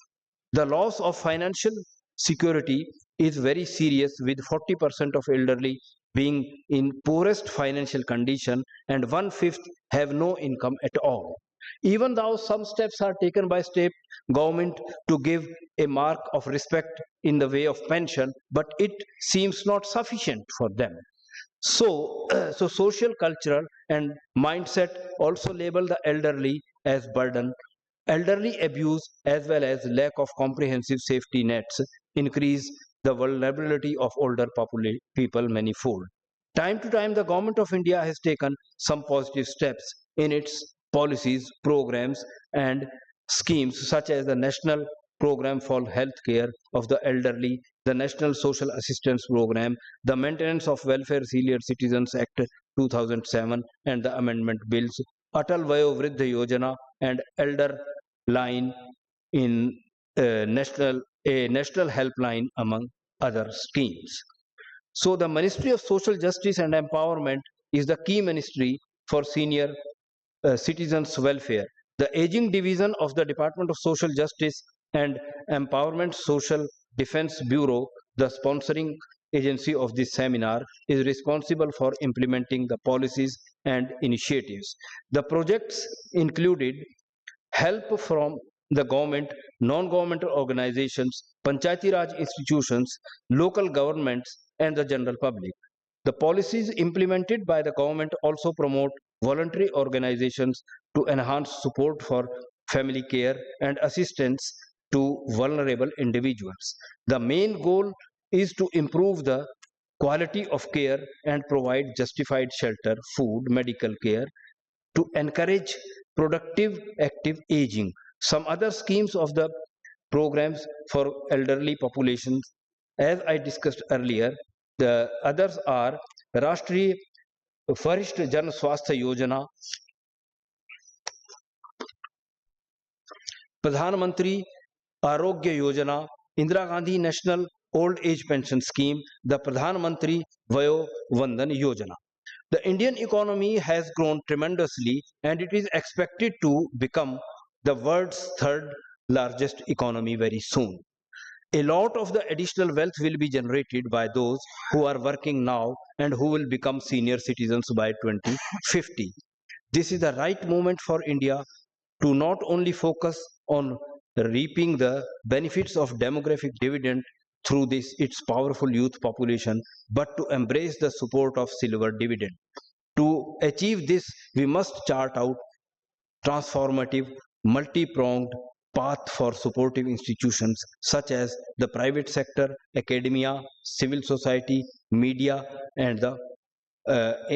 The loss of financial security is very serious, with 40% of elderly being in poorest financial condition and one-fifth have no income at all. Even though some steps are taken by state government to give a mark of respect in the way of pension, but it seems not sufficient for them. So, so social, cultural, and mindset also label the elderly as burden. Elderly abuse as well as lack of comprehensive safety nets increase the vulnerability of older people manifold. Time to time, the Government of India has taken some positive steps in its policies, programs, and schemes such as the National Program for Health Care of the Elderly, the National Social Assistance Program, the Maintenance of Welfare Senior Citizens Act 2007, and the amendment bills, Atal Vayo Vridha Yojana, and Elder Line in a national helpline, among other schemes. So the Ministry of Social Justice and Empowerment is the key ministry for senior citizens' welfare. The Aging Division of the Department of Social Justice and Empowerment Social Defense Bureau, the sponsoring agency of this seminar, is responsible for implementing the policies and initiatives. The projects included help from the government, non-governmental organizations, Panchayati Raj institutions, local governments, and the general public. The policies implemented by the government also promote voluntary organizations to enhance support for family care and assistance to vulnerable individuals. The main goal is to improve the quality of care and provide justified shelter, food, medical care, to encourage productive, active aging. Some other schemes of the programs for elderly populations, as I discussed earlier, the others are Rashtriya Varisht Jan Swasthya Yojana, Pradhan Mantri Arogya Yojana, Indira Gandhi National Old Age Pension Scheme, the Pradhan Mantri Vayo Vandan Yojana. The Indian economy has grown tremendously and it is expected to become the world's third largest economy very soon. A lot of the additional wealth will be generated by those who are working now and who will become senior citizens by 2050. This is the right moment for India to not only focus on reaping the benefits of demographic dividend through this its powerful youth population, but to embrace the support of silver dividend. To achieve this, we must chart out transformative, multi-pronged path for supportive institutions such as the private sector, academia, civil society, media, and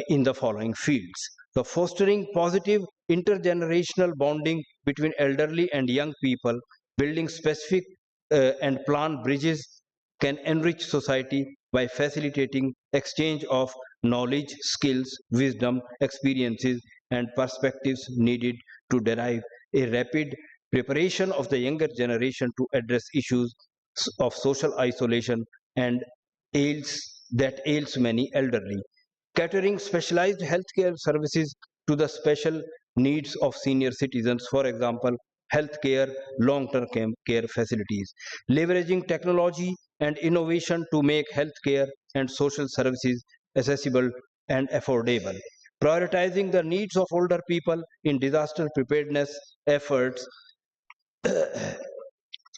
in the following fields. The fostering positive intergenerational bonding between elderly and young people, building specific and plan bridges can enrich society by facilitating exchange of knowledge, skills, wisdom, experiences, and perspectives needed to derive a rapid preparation of the younger generation to address issues of social isolation and ails many elderly. Catering specialized healthcare services to the special needs of senior citizens, for example, healthcare, long-term care facilities. Leveraging technology and innovation to make healthcare and social services accessible and affordable. Prioritizing the needs of older people in disaster preparedness efforts.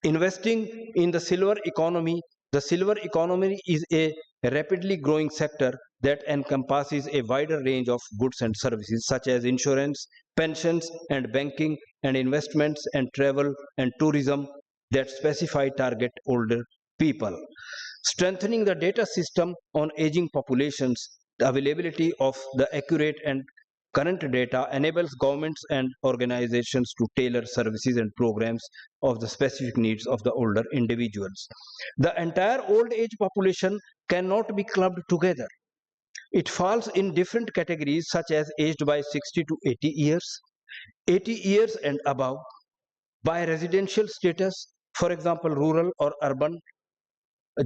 Investing in the silver economy. The silver economy is a a rapidly growing sector that encompasses a wider range of goods and services such as insurance, pensions and banking and investments and travel and tourism that specify target older people. Strengthening the data system on aging populations, the availability of the accurate and current data enables governments and organizations to tailor services and programs of the specific needs of the older individuals. The entire old age population cannot be clubbed together. It falls in different categories such as aged by 60 to 80 years, 80 years and above, by residential status, for example, rural or urban,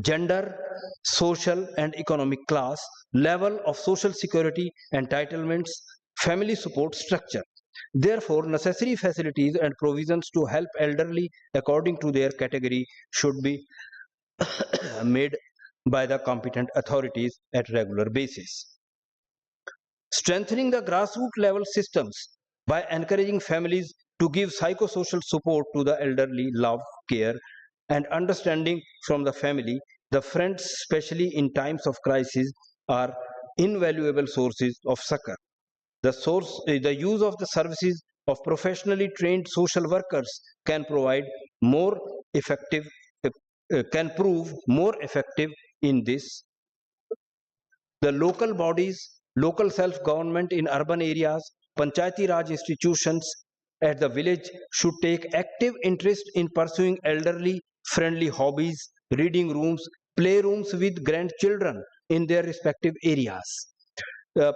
gender, social and economic class, level of social security, entitlements, family support structure. Therefore, necessary facilities and provisions to help elderly according to their category should be made by the competent authorities at regular basis. Strengthening the grassroots level systems by encouraging families to give psychosocial support to the elderly, love, care, and understanding from the family. The friends, especially in times of crisis, are invaluable sources of succor. The use of the services of professionally trained social workers can provide more effective, can prove more effective in this. The local bodies, local self-government in urban areas, Panchayati Raj institutions at the village should take active interest in pursuing elderly-friendly hobbies, reading rooms, playrooms with grandchildren in their respective areas.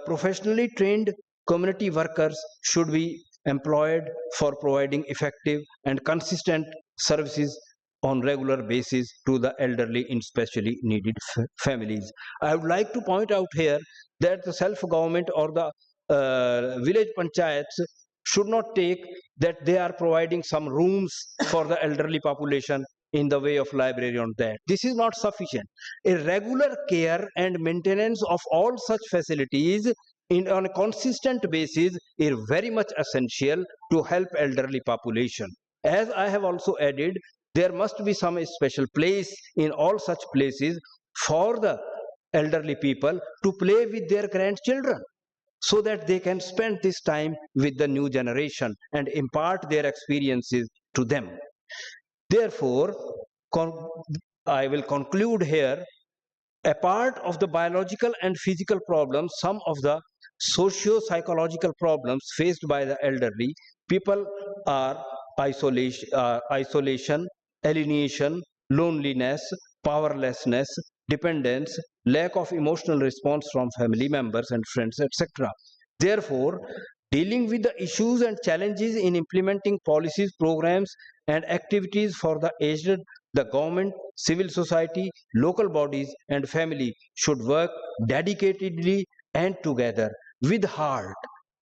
Professionally trained community workers should be employed for providing effective and consistent services on regular basis to the elderly in specially needed families. I would like to point out here that the self-government or the village panchayats should not take that they are providing some rooms for the elderly population in the way of library on that. This is not sufficient. A regular care and maintenance of all such facilities on a consistent basis is very much essential to help elderly population. As I have also added, there must be some special place in all such places for the elderly people to play with their grandchildren, so that they can spend this time with the new generation and impart their experiences to them. Therefore, I will conclude here, apart of the biological and physical problems, some of the socio-psychological problems faced by the elderly people are isolation, alienation, loneliness, powerlessness, dependence, lack of emotional response from family members and friends, etc. Therefore, dealing with the issues and challenges in implementing policies, programs, and activities for the aged, the government, civil society, local bodies, and family should work dedicatedly and together with heart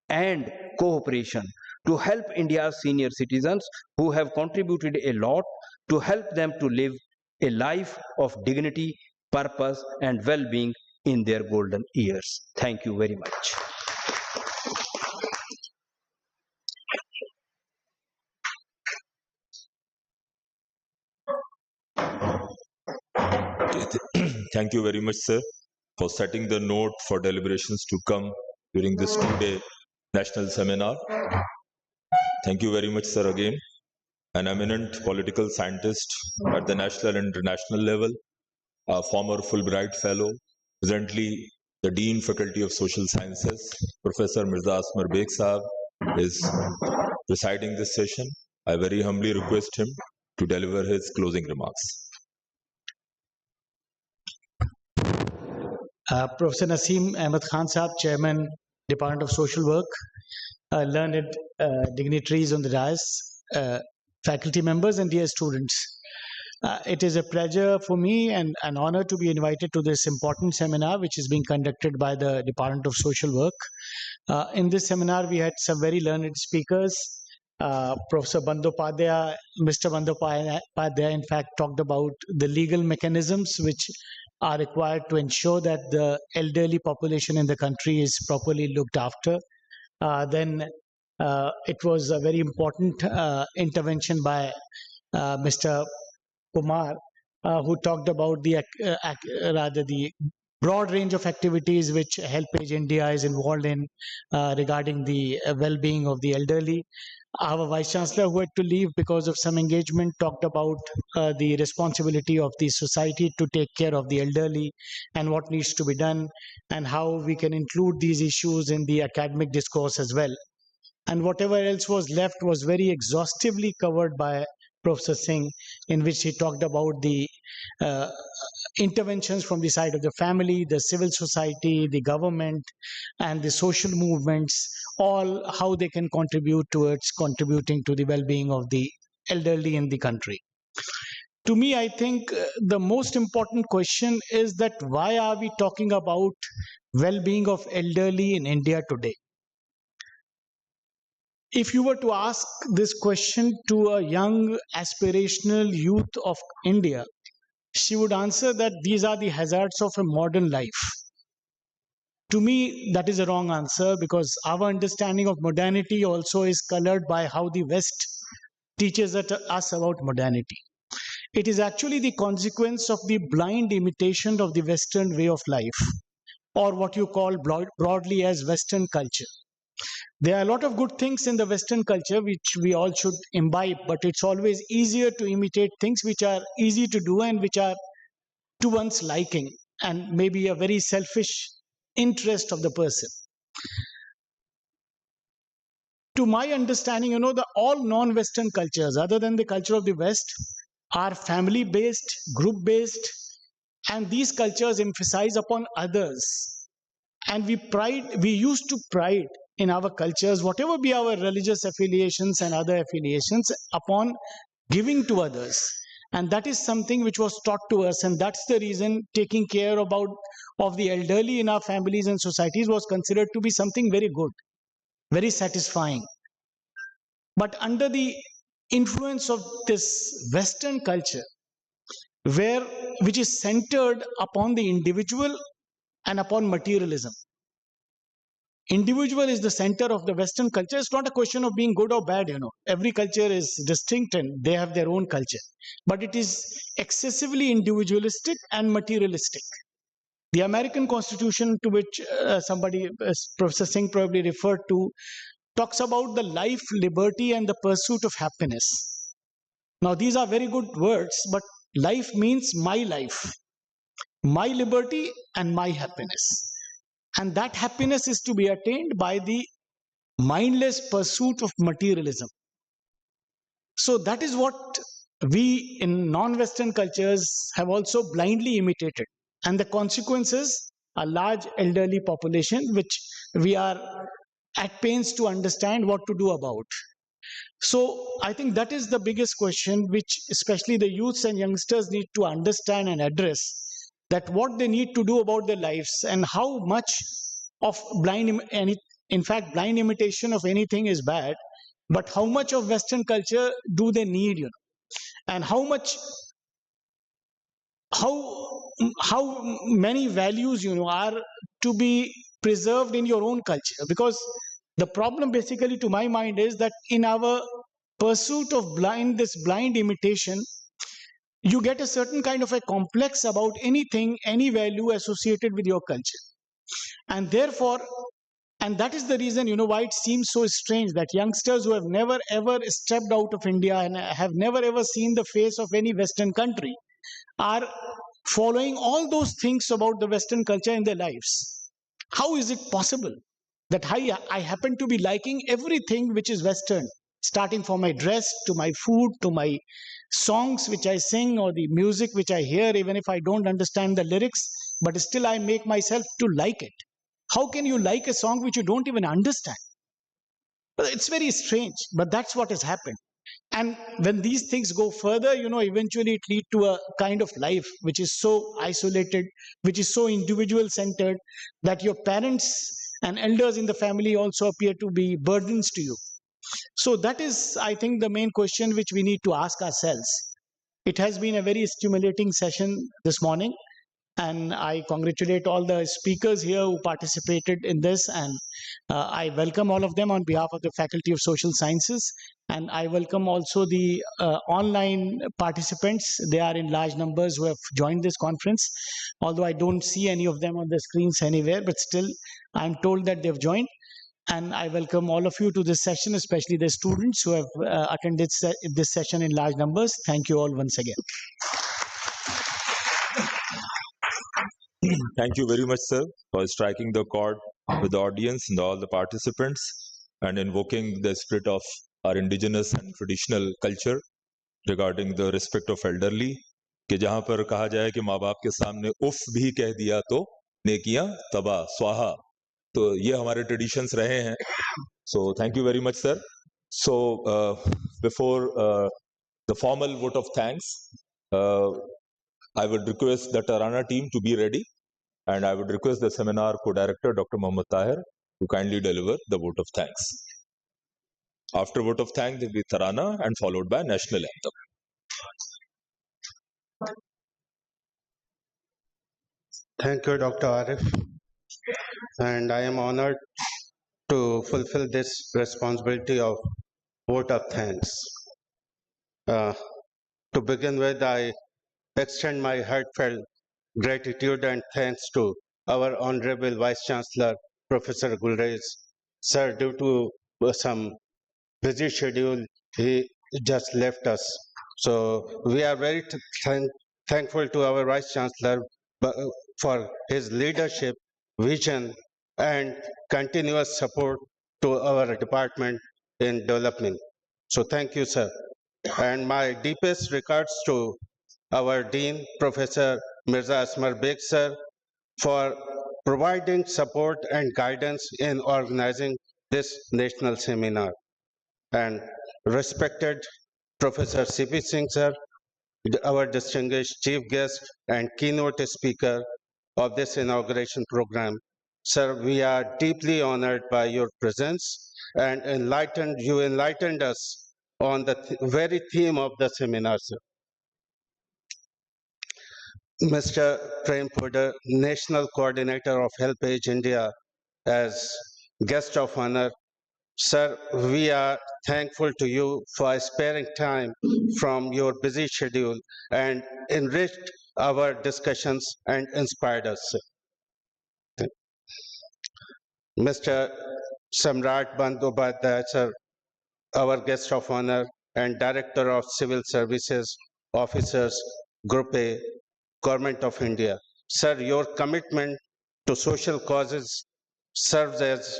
and cooperation to help India's senior citizens who have contributed a lot, to help them to live a life of dignity, purpose, and well-being in their golden years. Thank you very much. Thank you very much, sir, for setting the note for deliberations to come during this two-day national seminar. Thank you very much, sir, again. An eminent political scientist at the national and international level, a former Fulbright Fellow, presently the Dean Faculty of Social Sciences, Professor Mirza Asmar Beg Sahab, is presiding this session. I very humbly request him to deliver his closing remarks. Professor Naseem Ahmed Khan Sahab, Chairman, Department of Social Work, learned dignitaries on the dais, faculty members and dear students. It is a pleasure for me and an honor to be invited to this important seminar which is being conducted by the Department of Social Work. In this seminar, we had some very learned speakers. Professor Bandyopadhyay, Mr. Bandyopadhyay, in fact, talked about the legal mechanisms which are required to ensure that the elderly population in the country is properly looked after. Then it was a very important intervention by Mr. Kumar, who talked about the broad range of activities which HelpAge India is involved in regarding the well-being of the elderly. Our Vice Chancellor, who had to leave because of some engagement, talked about the responsibility of the society to take care of the elderly and what needs to be done and how we can include these issues in the academic discourse as well. And whatever else was left was very exhaustively covered by Professor Singh, in which he talked about the uh, interventions from the side of the family, the civil society, the government, and the social movements, all how they can contribute towards contributing to the well-being of the elderly in the country. To me, I think the most important question is that why are we talking about well-being of elderly in India today? If you were to ask this question to a young aspirational youth of India, she would answer that these are the hazards of a modern life. To me, that is a wrong answer because our understanding of modernity also is colored by how the West teaches us about modernity. It is actually the consequence of the blind imitation of the Western way of life, or what you call broadly as Western culture. There are a lot of good things in the Western culture which we all should imbibe, but it's always easier to imitate things which are easy to do and which are to one's liking and maybe a very selfish interest of the person. To my understanding, the all non-Western cultures, other than the culture of the West, are family-based, group-based, and these cultures emphasize upon others. And we used to pride in our cultures, whatever be our religious affiliations and other affiliations, upon giving to others. And that is something which was taught to us, and that's the reason taking care of the elderly in our families and societies was considered to be something very good, very satisfying. But under the influence of this Western culture, which is centered upon the individual and upon materialism. Individual is the center of the Western culture. It's not a question of being good or bad, Every culture is distinct and they have their own culture. But it is excessively individualistic and materialistic. The American Constitution, to which Professor Singh probably referred to, talks about the life, liberty, and the pursuit of happiness. Now, these are very good words, but life means my life, my liberty, and my happiness. And that happiness is to be attained by the mindless pursuit of materialism. So that is what we in non-Western cultures have also blindly imitated. And the consequences are large elderly population, which we are at pains to understand what to do about. So I think that is the biggest question, which especially the youths and youngsters need to understand and address, that what they need to do about their lives and how much of blind imitation of anything is bad, but how much of Western culture do they need, and how many values, are to be preserved in your own culture. Because the problem basically to my mind is that in our pursuit of this blind imitation, you get a certain kind of a complex about anything, any value associated with your culture. And therefore, and that is the reason, why it seems so strange that youngsters who have never ever stepped out of India and have never ever seen the face of any Western country are following all those things about the Western culture in their lives. How is it possible that I happen to be liking everything which is Western, starting from my dress to my food to my songs which I sing or the music which I hear, even if I don't understand the lyrics, but still I make myself to like it. How can you like a song which you don't even understand? It's very strange, but that's what has happened. And when these things go further, eventually it leads to a kind of life which is so isolated, which is so individual centered, that your parents and elders in the family also appear to be burdens to you. So that is, I think, the main question which we need to ask ourselves. It has been a very stimulating session this morning. And I congratulate all the speakers here who participated in this, and I welcome all of them on behalf of the Faculty of Social Sciences. And I welcome also the online participants. They are in large numbers who have joined this conference, although I don't see any of them on the screens anywhere, but still I'm told that they've joined. And I welcome all of you to this session, especially the students who have attended this session in large numbers. Thank you all once again. Thank you very much, sir, for striking the chord with the audience and all the participants and invoking the spirit of our indigenous and traditional culture regarding the respect of elderly. कि जहाँ पर कहा जाए कि माँ बाप के सामने उफ भी कह दिया तो नेकियां तबाह स्वाहा, तो ये हमारे ट्रेडिशंस रहे हैं. So thank you very much, sir. So before the formal vote of thanks, I would request the Tarana team to be ready, and I would request the seminar co-director, Dr. Mohammad Tahir, to kindly deliver the vote of thanks. After vote of thanks, there will be Tarana and followed by national anthem. Thank you, Dr. Arif. And I am honored to fulfill this responsibility of vote of thanks. To begin with, I extend my heartfelt gratitude and thanks to our Honorable Vice Chancellor, Professor Gulrez. Sir, due to some busy schedule, he just left us. So we are very thankful to our Vice Chancellor for his leadership, vision, and continuous support to our department in development. So thank you, sir. And my deepest regards to our Dean, Professor Mirza Asmar Beg, sir, for providing support and guidance in organizing this national seminar. And respected Professor C.P. Singh, sir, our distinguished chief guest and keynote speaker of this inauguration program. Sir, we are deeply honored by your presence and you enlightened us on the very theme of the seminar, sir. Mr. Prem Poddar, National Coordinator of HelpAge India, as guest of honor. Sir, we are thankful to you for sparing time from your busy schedule and enriched our discussions and inspired us. Mr. Samrat Bandyopadhyay, sir, our guest of honor and Director of Civil Services Officers, Group A, Government of India. Sir, your commitment to social causes serves as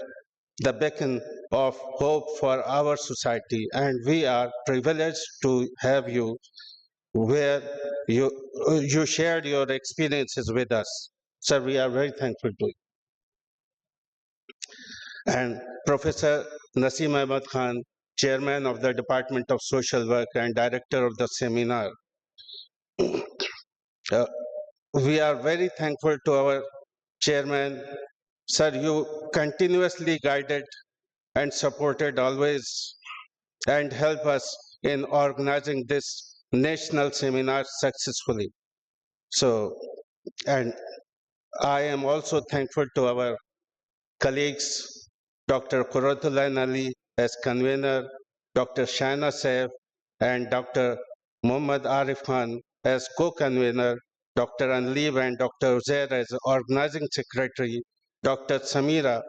the beacon of hope for our society, and we are privileged to have you where you shared your experiences with us. Sir, we are very thankful to you. And Professor Naseem Ahmed Khan, Chairman of the Department of Social Work and Director of the seminar. We are very thankful to our Chairman. Sir, you continuously guided and supported always and help us in organizing this national seminar successfully. So, and I am also thankful to our colleagues, Dr. Quratullah Ali as convener, Dr. Shaina Saif and Dr. Muhammad Arif Khan as co-convener, Dr. Anleeb and Dr. Uzair as organizing secretary, Dr. Samira,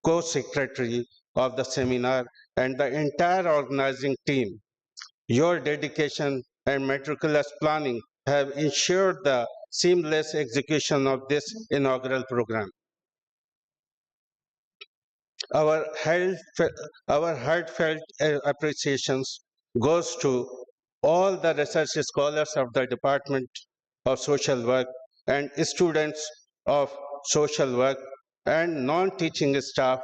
co-secretary of the seminar, and the entire organizing team. Your dedication and meticulous planning have ensured the seamless execution of this inaugural program. Our heartfelt appreciations goes to all the research scholars of the Department of Social Work and students of social work and non-teaching staff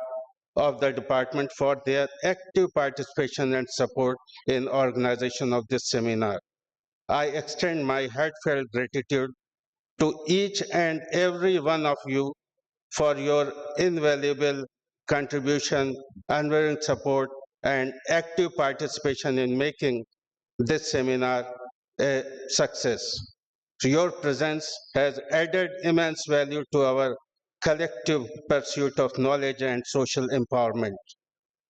of the department for their active participation and support in organization of this seminar. I extend my heartfelt gratitude to each and every one of you for your invaluable contribution, unwavering support, and active participation in making this seminar a success. Your presence has added immense value to our collective pursuit of knowledge and social empowerment.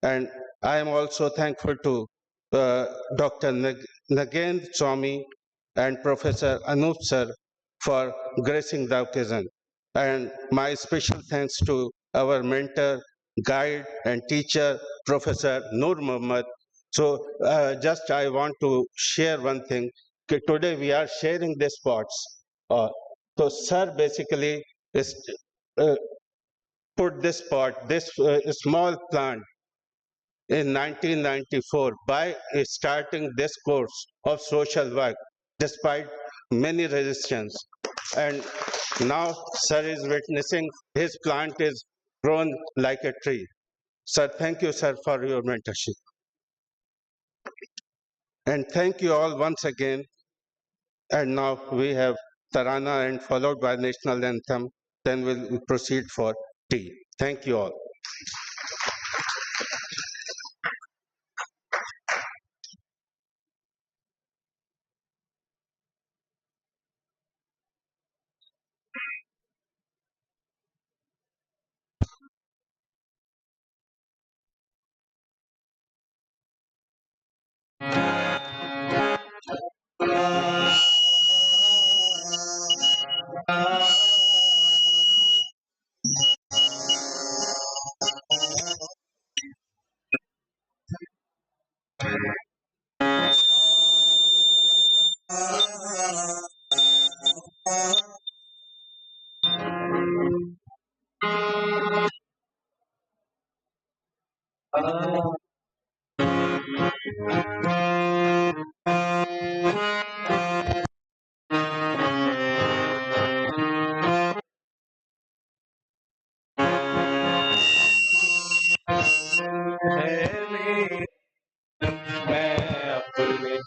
And I am also thankful to Dr. Nagendra Swami and Professor Anup sir for gracing the occasion. And my special thanks to our mentor, guide, and teacher, Professor Noor Muhammad. So just I want to share one thing. Today we are sharing these pots. So sir basically is uh, put this pot, this small plant in 1994 by starting this course of social work despite many resistance. And now sir is witnessing his plant is grown like a tree. Sir, thank you, sir, for your mentorship. And thank you all once again. And now we have Tarana and followed by national anthem. Then we'll proceed for tea. Thank you all.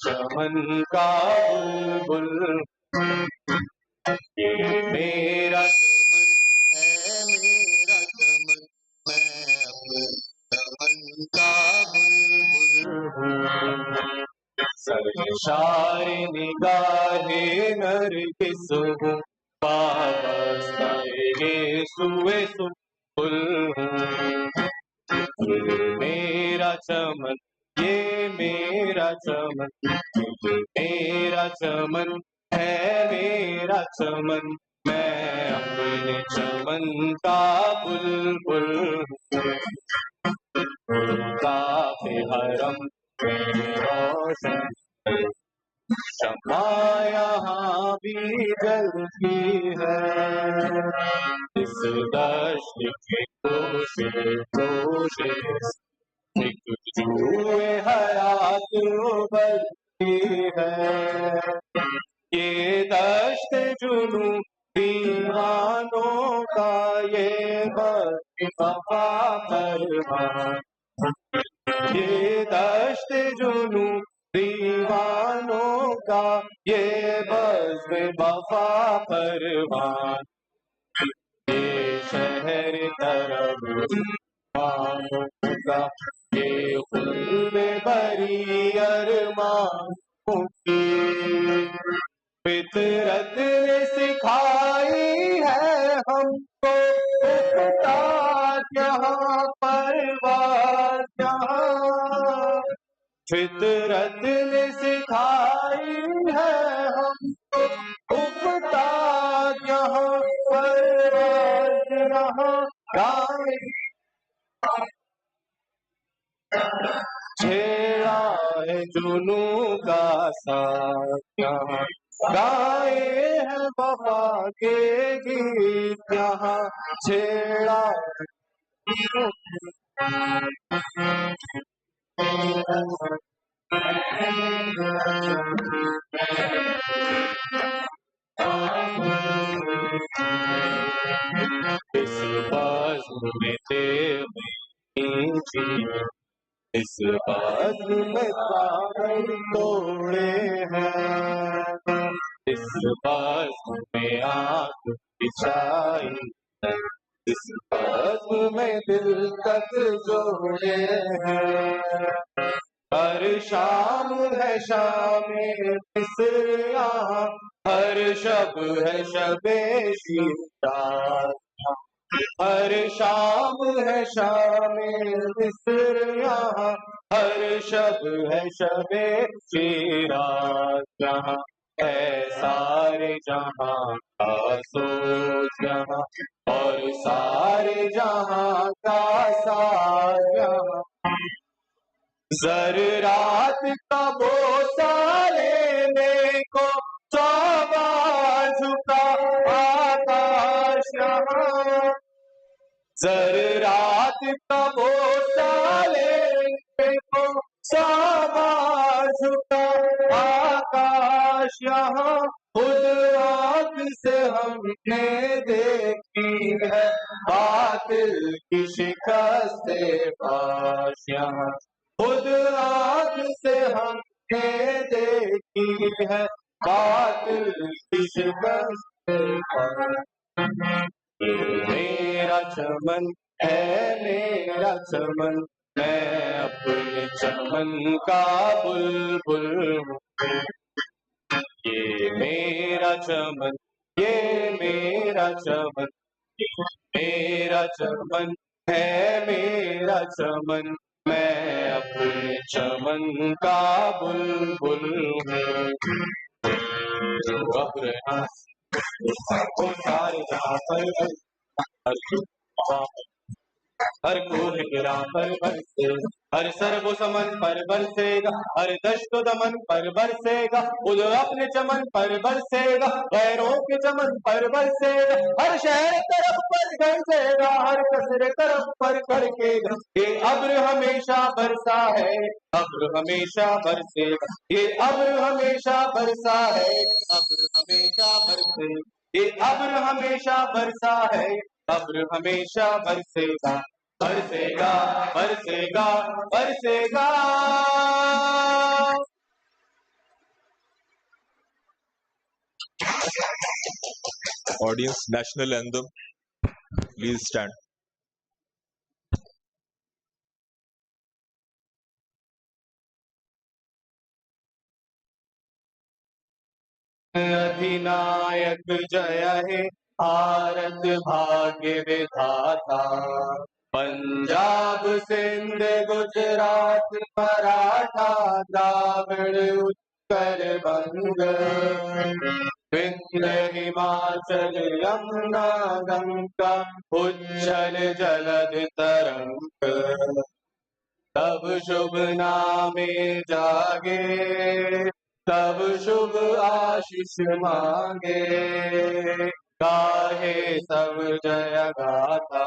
चमन का बुलबुल ये मेरा चमन है, मेरा चमन, मैं अपने चमन का बुलबुल हूँ। सरशार निगाहे नरगिस हूँ, वाबस्ताए सुए सुंबुल हूँ। मेरा चमन, ये मेरा चमन, ये मेरा चमन है, मेरा चमन, मैं अपने चमन का बुलबुल हूँ। काफ़े हरम में रोशन शम्मा यहाँ भी जलती है। इस दश्त की कोशिश एक जुए हयात उबलती है। ये दश्त जुनू दीवानों का, ये वफा परवान, ये दश्त जुनू दीवानों का, ये बज़्म वफा परवान। ये शहर तरब मानों का, ये खुल्द बरी अरमानों की। फितरत ने सिखाई है हमको उस्ताद यहाँ परवाज़ यहाँ। फितरत ने सिखाई है हमको उस्ताद यहाँ परवाज़ यहाँ। छेड़ा है जुनू का साथ यहाँ, गाए हैं वफा के गीत यहाँ। छेड़ा इस बाज़ में तेरे जी, इस बाज़ में तार तोड़े हैं। इस बाज़ में आँख बिछाई है, इस बाज़ में दिल तक जोड़े हैं। हर शाम है शाम मिस्र यहाँ, हर शब है शबे शीराज, हर शाम है शामे मिस्र यहाँ, हर शब है शबे शीराज जहाँ, है सारे जहाँ का सोच यहाँ, और सारे जहाँ का साज यहाँ। जर रात का बोसा लेने को सवा झुका आकाश यहाँ, जर रात का बोसा लेने को सवा झुका आकाश यहाँ। खुद आँख से हमने देखी है बातिल की शिकस्त पाश यहाँ, खुद आँख से हमने देखी है बातिल की शिकस्त पाश। मेरा चमन है मेरा चमन, मैं अपने चमन का बुलबुल हूँ। ये मेरा चमन, ये मेरा चमन, मेरा चमन है मेरा चमन, मैं अपने चमन का बुलबुल हूँ। वो सारे जहाँ पर हर कोह गिरा पर बरसे, हर सर्व समन पर बरसेगा, हर दश्त दमन पर बरसेगा, खुद अपने चमन पर बरसेगा, गैरों के चमन पर बरसेगा, हर शहर तरफ पर बरसेगा, हर कसरे तरफ पर कड़केगा। ये अब्र हमेशा बरसा है, अब्र हमेशा बरसेगा, ये अब्र हमेशा बरसा है, अब्र हमेशा बरसेगा, ये अब्र हमेशा बरसा है, अब्र हमेशा बरसेगा, बरसेगा बरसेगा बरसेगा। Audience, national anthem, please stand. अधिनायक जय हे, भारत भाग्य विधाता, पंजाब सिंध गुजरात मराठा द्राविड़ उत्कल बंग, विंध्य हिमाचल यमुना गंगा उज्जल जलधि तरंग, तब शुभ नामे जागे, तब शुभ आशीष मांगे, गाहे सब जय गाथा,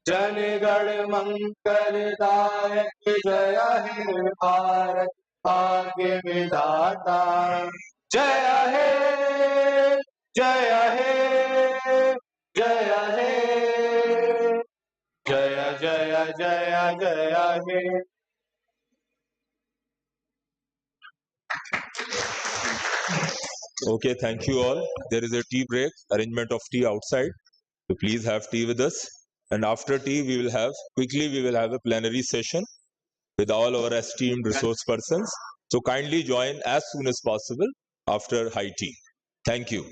जनगण मंगल दायक जय हे, भारत भाग्य विधाता, जय हे जय हे जय हे, जय जय जय जय हे। Okay, thank you all. There is a tea break, arrangement of tea outside. So please have tea with us. And after tea, we will have a plenary session with all our esteemed resource persons. So kindly join as soon as possible after high tea. Thank you.